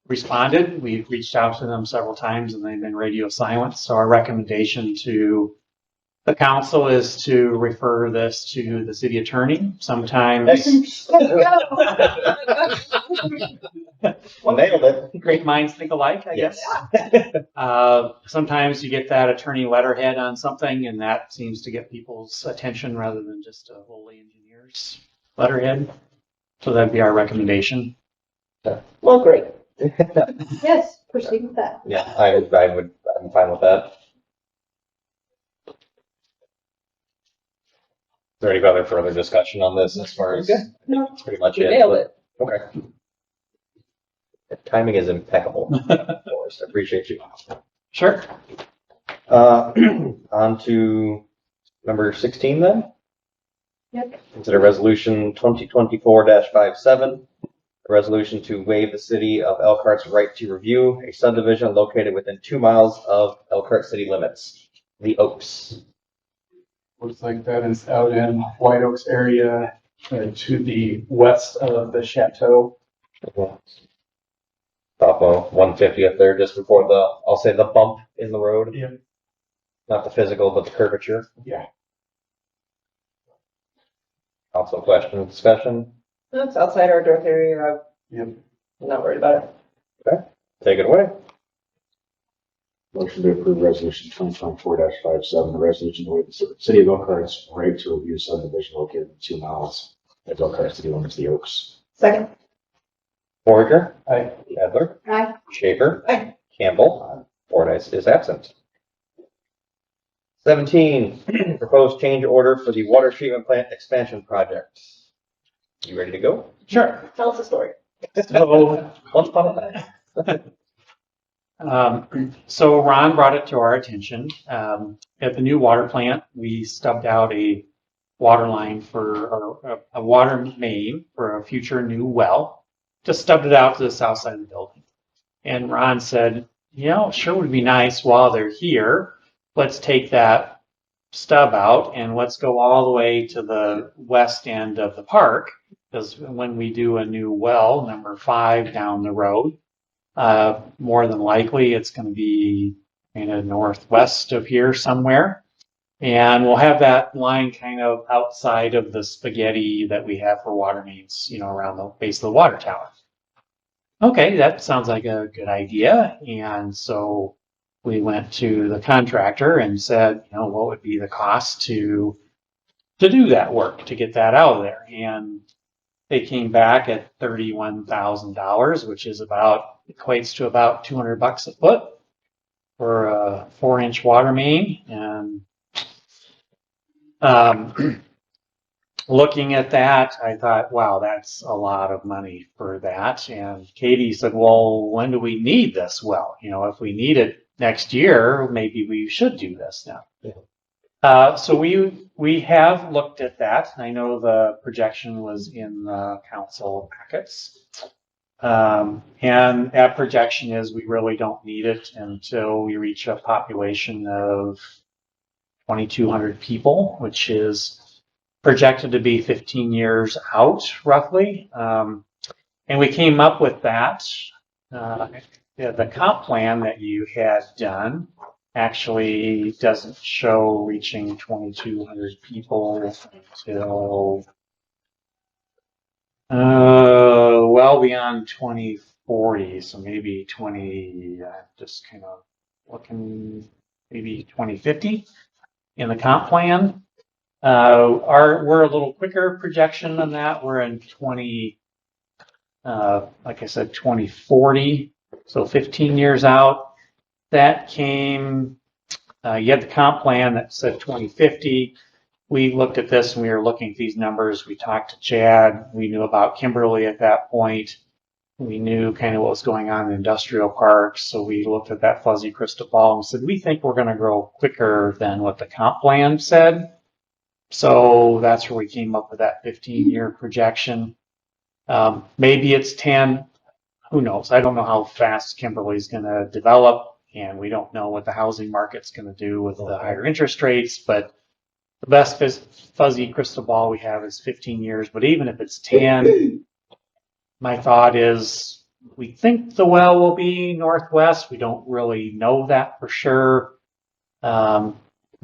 responded. We've reached out to them several times and they've been radio silent. So our recommendation to the council is to refer this to the city attorney. Sometimes Nailed it. great minds think alike, I guess. Sometimes you get that attorney letterhead on something and that seems to get people's attention rather than just a lowly engineer's letterhead. So that'd be our recommendation. Well, great. Yes, proceed with that. Yeah, I'm fine with that. Is there any other further discussion on this as far as? No. That's pretty much You it. nailed it. Okay. The timing is impeccable. Forrest, I appreciate you. Sure. On to number 16 then. Yep. Consider resolution 2024-57, a resolution to waive the city of Elkhart's right to review a subdivision located within 2 miles of Elkhart city limits, the Oaks. Looks like that is out in White Oaks area to the west of the chateau. Top of 150th there, just before the, I'll say the bump in the road. Yeah. Not the physical, but the curvature. Yeah. Also question, discussion, That's outside our Dorothy area. Yep. I'm not worried about it. take it away. Motion to approve resolution 2024-57, a resolution to waive the city of Elkhart's right to review subdivision located in 2 miles of Elkhart city limits, the Oaks. Second. Foraker, Aye. Edler, Aye. Schaffer, Aye. Campbell, Ordinance is absent. 17, proposed change order for the water treatment plant expansion project. You ready to go? Sure. Tell us a story. So, Once upon a time. so Ron brought it to our attention. At the new water plant, we stubbed out a water line for, or a water main for a future new well. Just stubbed it out to the south side of the building. And Ron said, you know, it sure would be nice while they're here, let's take that stub out and let's go all the way to the west end of the park. Because when we do a new well, number 5 down the road, more than likely it's going to be kind of northwest of here somewhere. And we'll have that line kind of outside of the spaghetti that we have for water mains, you know, around the base of the water tower. Okay, that sounds like a good idea. And so we went to the contractor and said, you know, what would be the cost to do that work, to get that out of there? And they came back at $31,000, which is equates to about $200 a foot for a 4-inch water main. And looking at that, I thought, wow, that's a lot of money for that. And Katie said, well, when do we need this well? You know, if we need it next year, maybe we should do this now. So we have looked at that. I know the projection was in the council packets. And that projection is we really don't need it until we reach a population of 2,200 people, which is projected to be 15 years out, roughly. And we came up with that. The comp plan that you had done actually doesn't show reaching 2,200 people until well beyond 2040. So maybe just kind of looking, maybe 2050 in the comp plan. We're a little quicker projection than that. We're in like I said, 2040. So 15 years out. That came, you had the comp plan that said 2050. We looked at this and we were looking at these numbers. We talked to Chad. We knew about Kimberly at that point. We knew kind of what was going on in the industrial parks. So we looked at that fuzzy crystal ball and said, we think we're going to grow quicker than what the comp plan said. So that's where we came up with that 15-year projection. Maybe it's 10, who knows? I don't know how fast Kimberly's gonna develop, and we don't know what the housing market's gonna do with the higher interest rates, but the best fuzzy crystal ball we have is 15 years, but even if it's 10, my thought is we think the well will be northwest. We don't really know that for sure.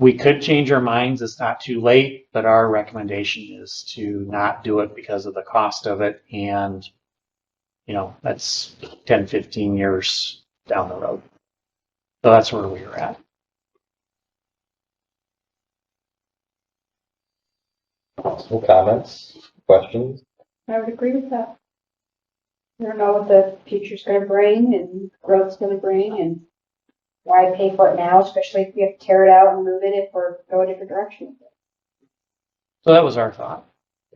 We could change our minds. It's not too late, but our recommendation is to not do it because of the cost of it. And, you know, that's 10, 15 years down the road. So that's where we were at. Some comments, questions? I would agree with that. I don't know what the future's gonna bring and growth's gonna bring and why pay for it now, especially if we have to tear it out and move it if we're going a different direction. So that was our thought.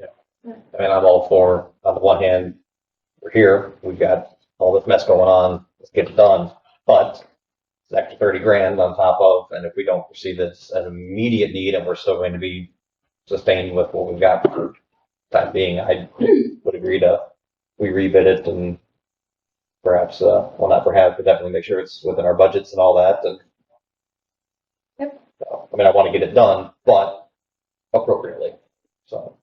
I mean, I'm all for, on the one hand, we're here, we've got all this mess going on, let's get it done, but it's an extra 30 grand on top of, and if we don't foresee this as an immediate need and we're still going to be sustained with what we've got for the time being, I would agree to, we rebid it and perhaps, well, not perhaps, but definitely make sure it's within our budgets and all that, and Yep. so, I mean, I want to get it done, but appropriately, so.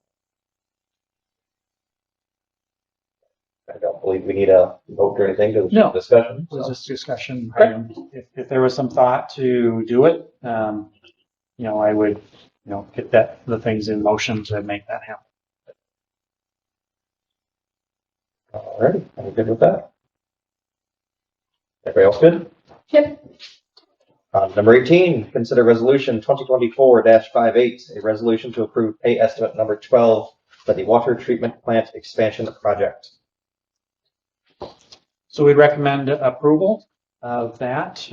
I don't believe we need a vote or anything, because it's No. just discussion. It was So. just discussion. If there was some thought to do it, you know, I would, you know, get the things in motion to make that happen. All right, I'm good with that. Everybody else good? Yep. Number 18, consider resolution 2024-58, a resolution to approve pay estimate number 12 for the water treatment plant expansion project. So we'd recommend approval of that.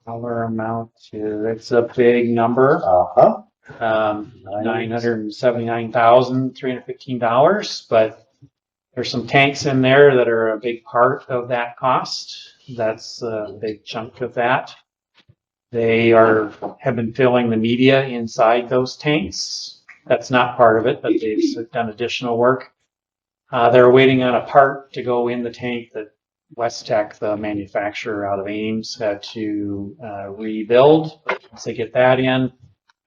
Dollar amount, it's a big number. Uh-huh. $979,315, but there's some tanks in there that are a big part of that cost. That's a big chunk of that. They have been filling the media inside those tanks. That's not part of it, but they've done additional work. They're waiting on a part to go in the tank that Westech, the manufacturer out of Ames, had to rebuild. But once they get that in,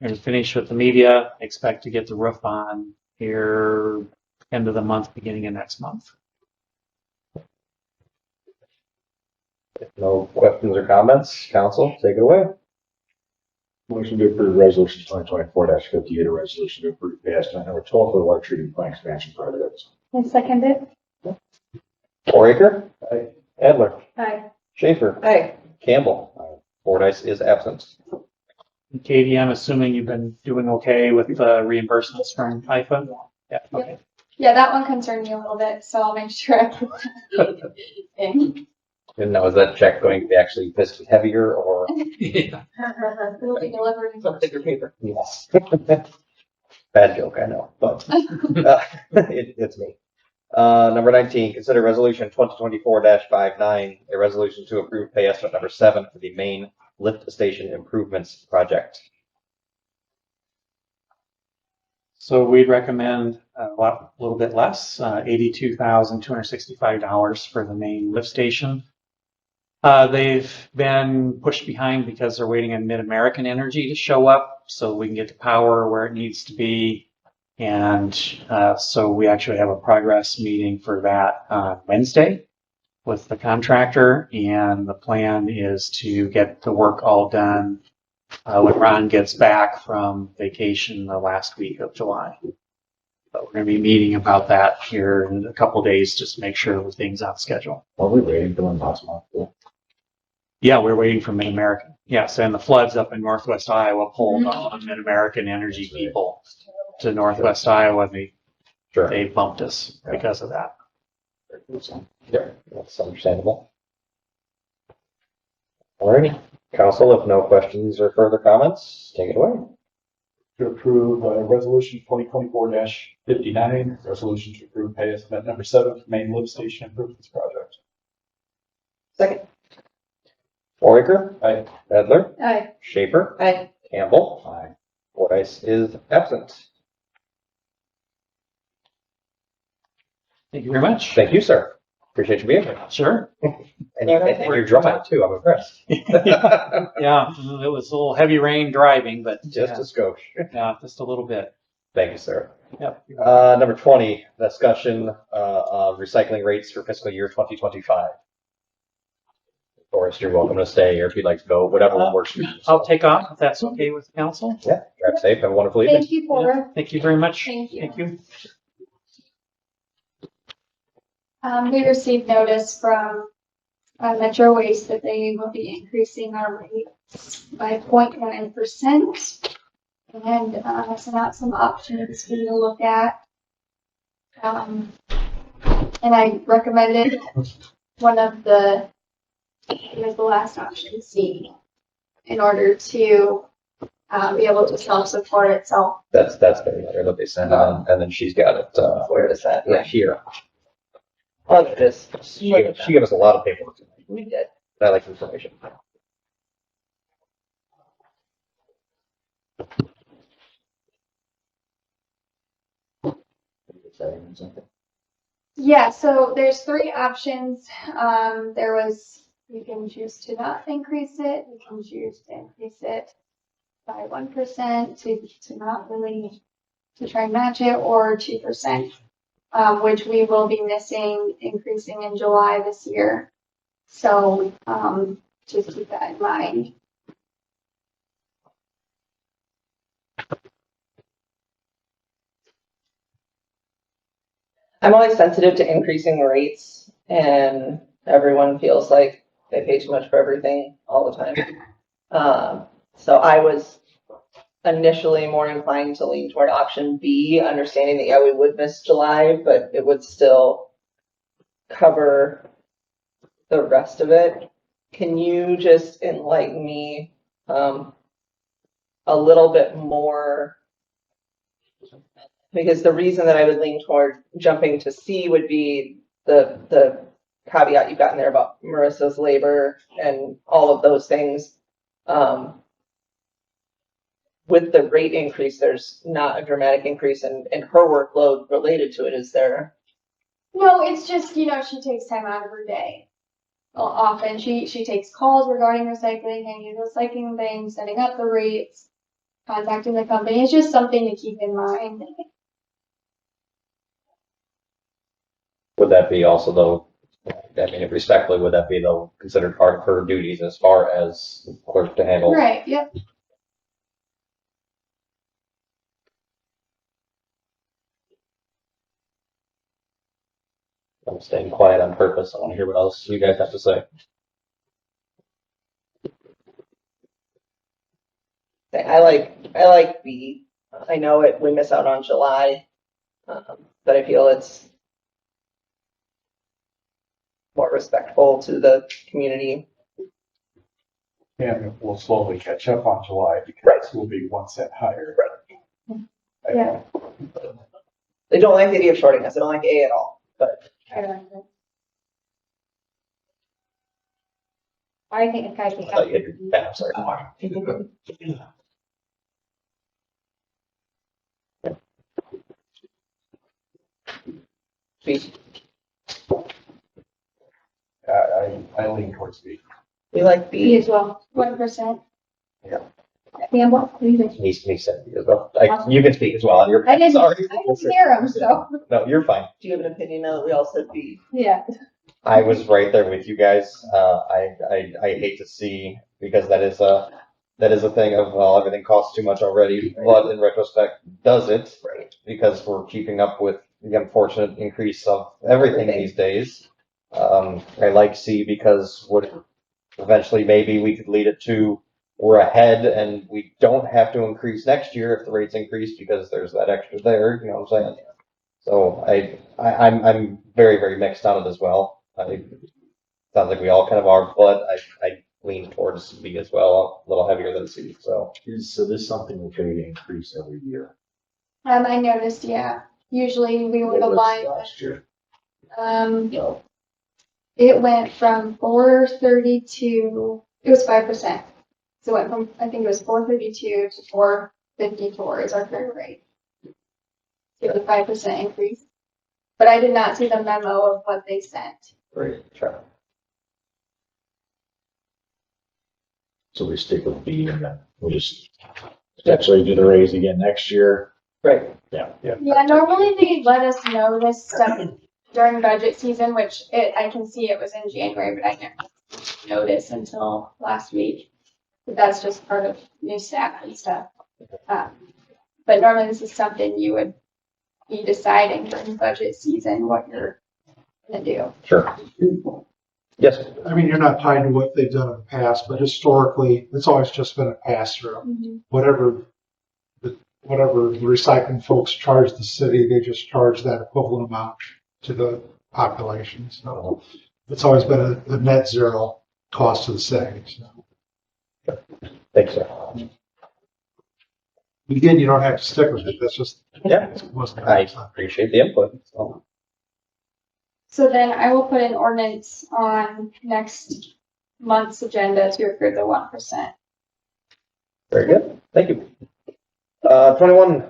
they're going to finish with the media. Expect to get the roof on here end of the month, beginning of next month. If no questions or comments, council, take it away. Motion to approve resolution 2024-58, a resolution to approve pay estimate number 12 for the water treatment plant expansion project. I second it. Fouraker. Aye. Edler. Aye. Schaffer. Hey, Campbell. Fordice is absent. Katie, I'm assuming you've been doing okay with reimbursements from IFA? Yeah, okay. Yeah, that one concerned me a little bit, so I'll make sure I put that in. And now, is that check going to be actually fiscally heavier or? It'll be delivered. it's on bigger paper. Yes. Bad joke, I know, but it's me. Number 19, consider resolution 2024-59, a resolution to approve pay estimate number 7 for the main lift station improvements project. So we'd recommend a little bit less, $82,265 for the main lift station. They've been pushed behind because they're waiting on Mid-American Energy to show up so we can get the power where it needs to be. And so we actually have a progress meeting for that on Wednesday with the contractor. And the plan is to get the work all done when Ron gets back from vacation the last week of July. But we're going to be meeting about that here in a couple of days just to make sure everything's on schedule. Are we waiting for them last month? Yeah, we're waiting for Mid-American. Yes, and the floods up in Northwest Iowa pulled on Mid-American Energy people to Northwest Iowa. Sure. They bumped us because of that. Yeah, that's understandable. Alrighty, council, if no questions or further comments, take it away. To approve resolution 2024-59, resolution to approve pay estimate number 7 for main lift station improvements project. Second. Fouraker. Aye. Edler. Aye. Schaffer. Aye. Campbell. Aye. Fordyce is absent. Thank you very much. Thank you, sir. Appreciate you being here. Sure. And you're driving too, I'm impressed. Yeah, it was a little heavy rain driving, but Just a skosh. yeah, just a little bit. Thank you, sir. Yep. Number 20, discussion of recycling rates for fiscal year 2025. Forrest, you're welcome to stay, or if you'd like to go, whatever works for you. I'll take off if that's okay with the council. Yeah, drive safe, have a wonderful evening. Thank you for, Thank you very much. Thank you. Thank you. we received notice from Metro Waste that they will be increasing our rates by 0.9%. And sent out some options for you to look at. And I recommended one of the, it was the last option, C, in order to be able to self-support itself. That's the letter that they sent on, and then she's got it, Where is that? right here. Oh, it is. She gave us a lot of paperwork tonight. We did. I like information. Yeah, so there's three options. You can choose to not increase it. You can choose to increase it by 1% to not really, to try and match it, or 2%, which we will be missing increasing in July this year. So, just keep that in mind. I'm always sensitive to increasing rates, and everyone feels like they pay too much for everything all the time. So I was initially more inclined to lean toward option B, understanding that, yeah, we would miss July, but it would still cover the rest of it. Can you just enlighten me a little bit more? Because the reason that I would lean toward jumping to C would be the caveat you've got in there about Marissa's labor and all of those things. With the rate increase, there's not a dramatic increase in her workload related to it, is there? No, it's just, she takes time out of her day. Well, often she takes calls regarding recycling and recycling things, setting up the rates, contacting the company. It's just something to keep in mind. Would that be also though, I mean, respectfully, would that be though considered part of her duties as far as clerk to handle? Right, yep. I'm staying quiet on purpose. I want to hear what else you guys have to say. I like B. I know we miss out on July, but I feel it's more respectful to the community. And we'll slowly catch up on July because we'll be 1 cent higher. Yeah. They don't like the idea of shorting us. They don't like A at all, but I don't know. I think I thought you had your pen, I'm sorry. B. I lean towards B. We like B B. as well, 1%. Yeah. Campbell, what do you think? Me said you as well. You can speak as well on your. I didn't Sorry. hear him, so. No, you're fine. Do you have an opinion now that we all said B? Yeah. I was right there with you guys. I hate to see, because that is a thing of, well, everything costs too much already, but in retrospect, does it? Right. Because we're keeping up with the unfortunate increase of everything these days. I like C because eventually maybe we could lead it to we're ahead and we don't have to increase next year if the rates increase because there's that extra there, you know what I'm saying? So I'm very, very mixed on it as well. Sounds like we all kind of are, but I lean towards B as well, a little heavier than C, so. So this is something we're going to increase every year. I noticed, yeah. Usually we would What was align, last year? No. it went from 432, it was 5%. So it went from, I think it was 432 to 54 is our current rate. 55% increase. But I did not see the memo of what they sent. Great, sure. So we stick with B and then we just potentially do the raise again next year. Right. Yeah, normally they let us know this stuff during budget season, which I can see it was in January, but I never noticed until last week. But that's just part of new staff and stuff. But normally this is something you would be deciding during budget season what you're gonna do. Sure. Yes, I mean, you're not tied to what they've done in the past, but historically, it's always just been a pass-through. Whatever the recycling folks charge the city, they just charge that equivalent amount to the population. So it's always been a net zero cost to the city. So. thanks, sir. Again, you don't have to stick with it. That's just. Yeah, I appreciate the input. So then I will put an ordinance on next month's agenda to approve the 1%. Very good, thank you. 21,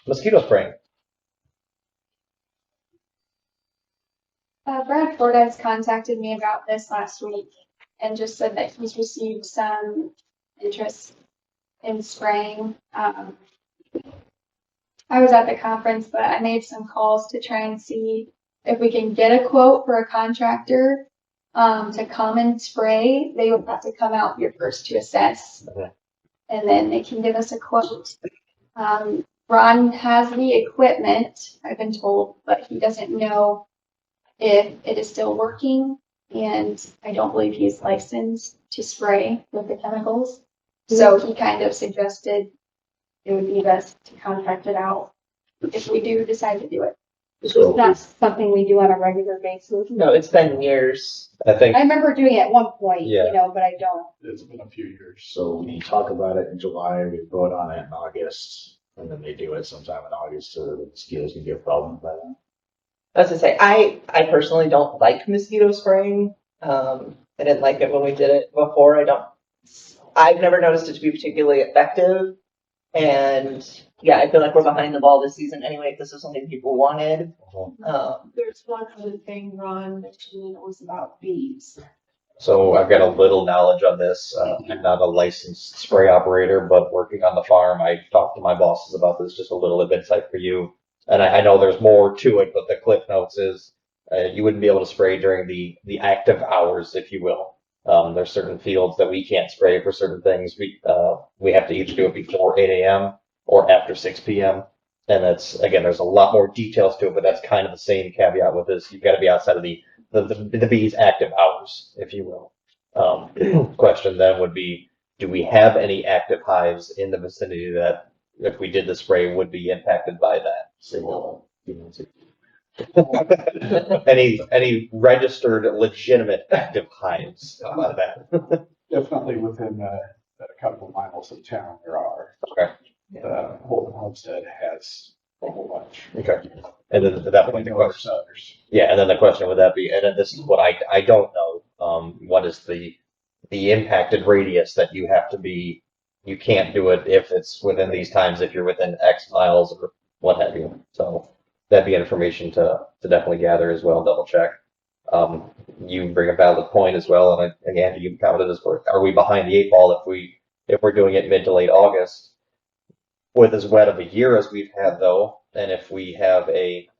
mosquito spraying. Brad Fordes contacted me about this last week and just said that he's received some interest in spraying. I was at the conference, but I made some calls to try and see if we can get a quote for a contractor to come and spray. They would have to come out here first to assess, and then they can give us a quote. Ron has the equipment, I've been told, but he doesn't know if it is still working, and I don't believe he's licensed to spray with the chemicals. So he kind of suggested it would be best to contract it out if we do decide to do it. So That's something we do on a regular basis. No, it's been years. I think, I remember doing it at one point, Yeah. you know, but I don't. It's been a few years. So we talk about it in July, we vote on it in August, and then they do it sometime in August, so the mosquitoes can be a problem by then. As I say, I personally don't like mosquito spraying. I didn't like it when we did it before. I've never noticed it to be particularly effective. And yeah, I feel like we're behind the ball this season anyway, if this is something people wanted. There's one other thing Ron mentioned, and it was about bees. so I've got a little knowledge on this. I'm not a licensed spray operator, but working on the farm, I talked to my bosses about this, just a little bit of insight for you. And I know there's more to it, but the cliff notes is you wouldn't be able to spray during the active hours, if you will. There's certain fields that we can't spray for certain things. We have to either do it before 8 a.m. or after 6 p.m. And that's, again, there's a lot more details to it, but that's kind of the same caveat with this. You've got to be outside of the bees' active hours, if you will. Question then would be, do we have any active hives in the vicinity that, if we did the spray, would be impacted by that? So, any registered legitimate active hives about that? Definitely within a couple of miles of town there are. Okay. Holden Homestead has a whole bunch. Okay. And then at that point, the question, Others. yeah, and then the question would that be, and then this is what I don't know, what is the impacted radius that you have to be, you can't do it if it's within these times, if you're within X miles or what have you. So that'd be information to definitely gather as well, double check. You bring a valid point as well, and Andy, you counted as well. Are we behind the 8 ball if we're doing it mid to late August? With as wet of a year as we've had though, and if we have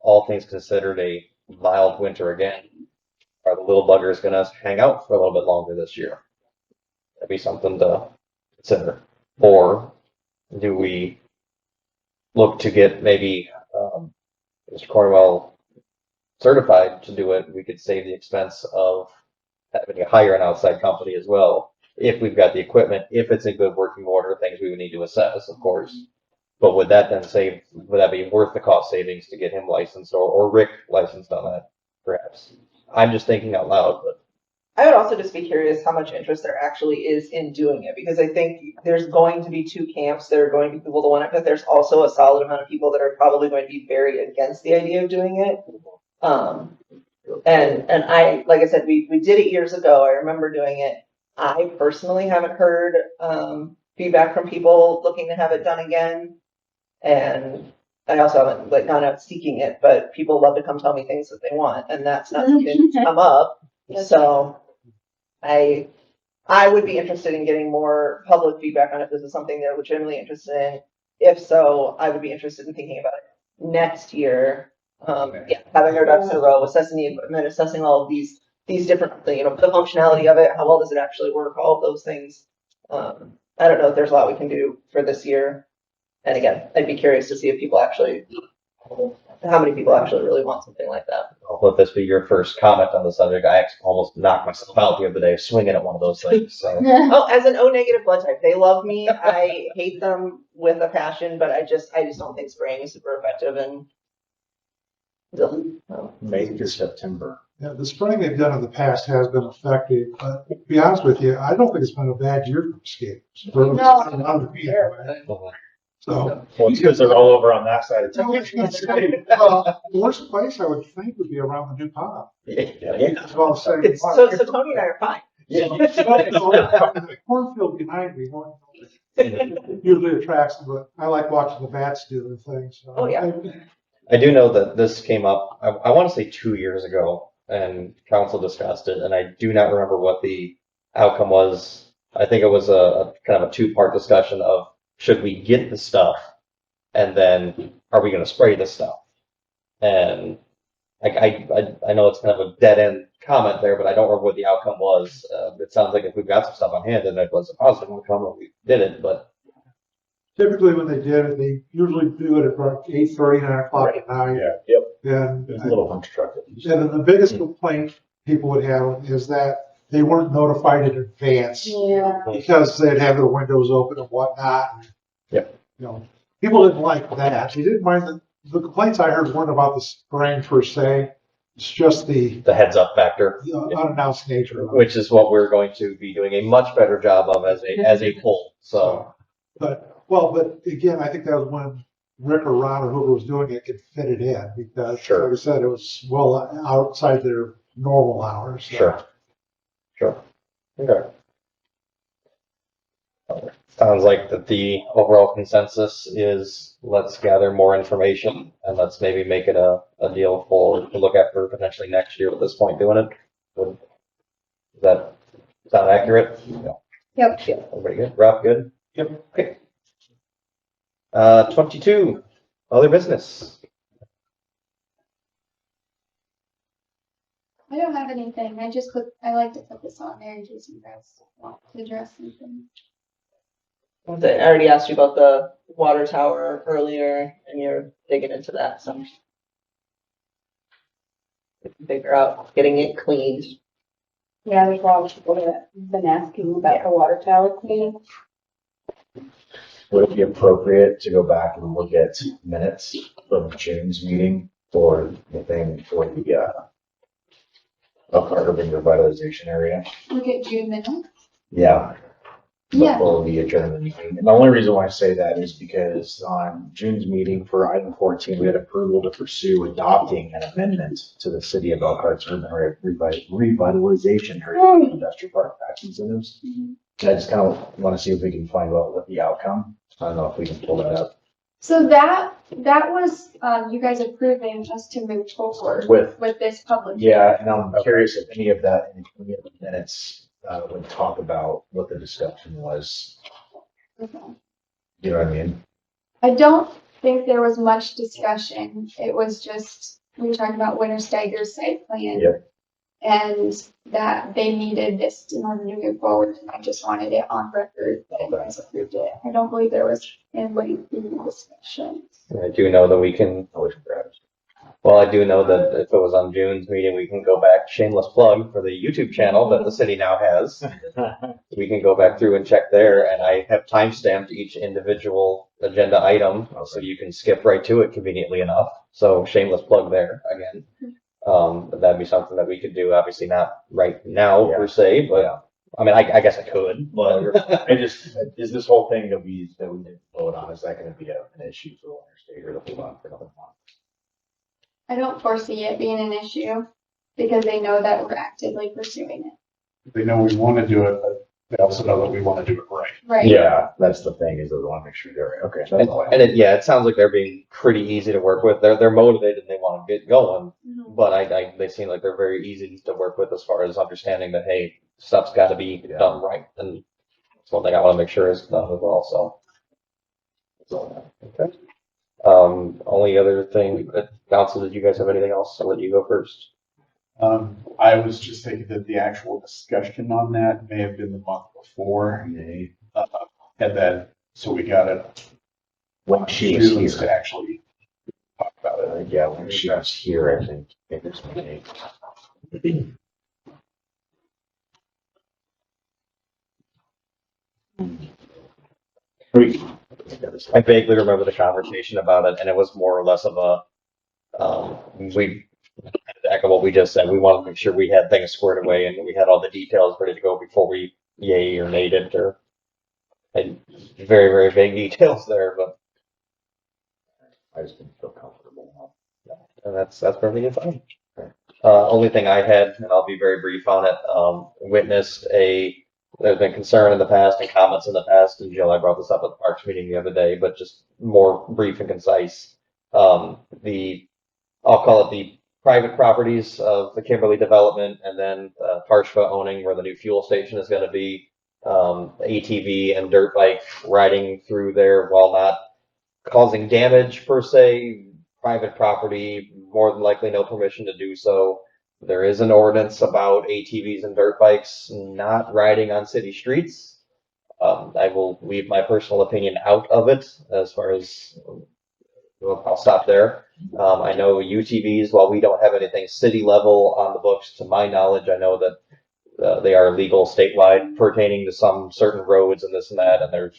all things considered, a mild winter again, are the little buggers gonna hang out for a little bit longer this year? That'd be something to consider. Or do we look to get maybe Mr. Cornwell certified to do it? We could save the expense of having to hire an outside company as well. If we've got the equipment, if it's in good working order, things we would need to assess, of course. But would that then would that be worth the cost savings to get him licensed or Rick licensed on that, perhaps? I'm just thinking out loud, but. I would also just be curious how much interest there actually is in doing it, because I think there's going to be two camps. There are going to be people that want it, but there's also a solid amount of people that are probably going to be very against the idea of doing it. And I, like I said, we did it years ago. I remember doing it. I personally haven't heard feedback from people looking to have it done again. And I also haven't like gone out seeking it, but people love to come tell me things that they want, and that's not something that's come up. So I would be interested in getting more public feedback on if this is something they're legitimately interested in. If so, I would be interested in thinking about it next year. Having our ducks in a row, assessing the equipment, assessing all of these different, the functionality of it, how well does it actually work, all of those things. I don't know if there's a lot we can do for this year. And again, I'd be curious to see if people actually, how many people actually really want something like that. I'll let this be your first comment on the subject. I actually almost knocked myself out the other day swinging at one of those things. So Oh, as an O negative blood type, they love me. I hate them with a passion, but I just don't think spraying is super effective. And May through September. Yeah, the spraying they've done in the past has been effective, but to be honest with you, I don't think it's been a bad year for mosquitoes. So, Well, it's because they're all over on that side of town. the worst place I would think would be around the new pond. It's all the same. so Tony and I are fine. The cornfield behind me usually attracts them, but I like watching the bats do their things. So. Oh, yeah. I do know that this came up, I want to say 2 years ago, and council discussed it, and I do not remember what the outcome was. I think it was a kind of a two-part discussion of should we get the stuff, and then are we going to spray the stuff? And I know it's kind of a dead-end comment there, but I don't remember what the outcome was. It sounds like if we've got some stuff on hand, then it was a positive outcome, and we did it, but. Typically, when they did it, they usually do it at about 8:30, 9 o'clock at night. Yeah, yep. And, There's a little punch truck. and then the biggest complaint people would have is that they weren't notified in advance Yeah. because they'd have their windows open and whatnot. Yep. You know, people didn't like that. They didn't mind the complaints I heard weren't about the spraying per se. It's just the The heads up factor, unannounced nature of it. which is what we're going to be doing a much better job of as a whole. So But again, I think that was when Rick or Ron or whoever was doing it could fit it in because, Sure. like I said, it was well outside their normal hours. So. sure. Okay. Sounds like that the overall consensus is let's gather more information and let's maybe make it a deal to look at for potentially next year at this point doing it. Does that sound accurate? Yep. Everybody good? Rob, good? Yep. Okay. 22, other business. I don't have anything. I like to put this on there in case you guys want to address anything. I already asked you about the water tower earlier, and you're digging into that, so. We can figure out getting it cleaned. Yeah, there's a lot of people that have been asking about the water tower cleaning. Would it be appropriate to go back and look at minutes from June's meeting for the thing for the Elkhart Urban Revitalization area? Look at June minutes. Yeah. Yeah. Before we adjourn the meeting. And the only reason why I say that is because on June's meeting for item 14, we had approval to pursue adopting an amendment to the city of Elkhart's urban revitalization area industrial park tax incentives. Mhm. And I just kind of want to see if we can find out what the outcome. I don't know if we can pull that up So that was, you guys approving us to move forward with this public. Yeah, and I'm curious if any of that, in any of the minutes, would talk about what the discussion was. Okay. You know what I mean? I don't think there was much discussion. It was just, we were talking about Winter Steiger's site plan. Yep. And that they needed this in order to move forward. And I just wanted it on record that you guys approved it. I don't believe there was any discussion. I do know that we can, well, I do know that if it was on June's meeting, we can go back, shameless plug for the YouTube channel that the city now has. We can go back through and check there, and I have timestamped each individual agenda item, so you can skip right to it conveniently enough. So shameless plug there again. But that'd be something that we could do, obviously not right now per se, but I mean, I guess I could, but I just, is this whole thing that we didn't vote on, is that gonna be an issue for Winter Stager to hold on for another month? I don't foresee it being an issue because they know that we're actively pursuing it. They know we want to do it, but they also know that we want to do it right. Right. Yeah, that's the thing, is that we want to make sure they're right. Okay, that's all I have. And it sounds like they're being pretty easy to work with. They're motivated and they want to get going, but they seem like they're very easy to work with as far as understanding that, hey, stuff's got to be done right. And that's one thing I want to make sure is done as well. So, okay. Only other thing, council, did you guys have anything else? I'll let you go first. I was just thinking that the actual discussion on that may have been the month before. And then, so we got it. When she was June to here, actually talk about it. yeah, when she was here, I think it was May. I vaguely remember the conversation about it, and it was more or less of we echo what we just said. We wanted to make sure we had things squared away and we had all the details ready to go before we yay or nayed it, or and very, very vague details there, but I just didn't feel comfortable. and that's perfectly fine. Only thing I had, and I'll be very brief on it, witnessed there's been concern in the past and comments in the past, and Jill, I brought this up at the Parks meeting the other day, but just more brief and concise. I'll call it the private properties of the Kimberly development, and then Parshva owning where the new fuel station is going to be, ATV and dirt bike riding through there while not causing damage per se. Private property, more than likely no permission to do so. There is an ordinance about ATVs and dirt bikes not riding on city streets. I will leave my personal opinion out of it as far as, well, I'll stop there. I know UTVs, while we don't have anything city level on the books, to my knowledge, I know that they are legal statewide pertaining to some certain roads and this and that. And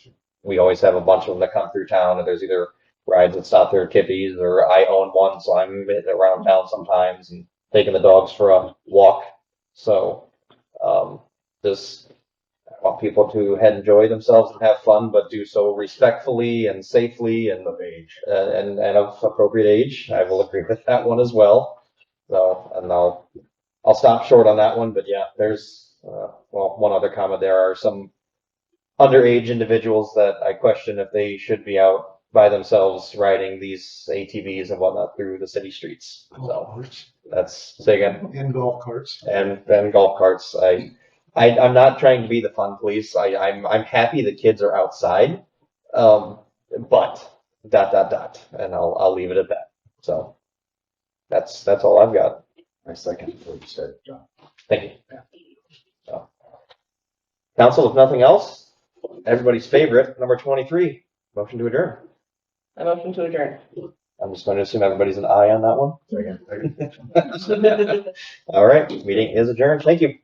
we always have a bunch of them that come through town, and there's either rides that stop there at Kippies, or I own one, so I'm around town sometimes and taking the dogs for a walk. So, just I want people to enjoy themselves and have fun, but do so respectfully and safely and of age, and of appropriate age. I will agree with that one as well. So, and I'll stop short on that one, but yeah, there's, one other comment. There are some underage individuals that I question if they should be out by themselves riding these ATVs and whatnot through the city streets. So that's, say again. And golf carts. And golf carts. I'm not trying to be the fun police. I'm happy the kids are outside. But ... And I'll leave it at that. So that's all I've got. I second what you said, John. Thank you. So, council, if nothing else, everybody's favorite, number 23, motion to adjourn. I motion to adjourn. I'm just going to assume everybody's an aye on that one. Second. All right, meeting is adjourned. Thank you.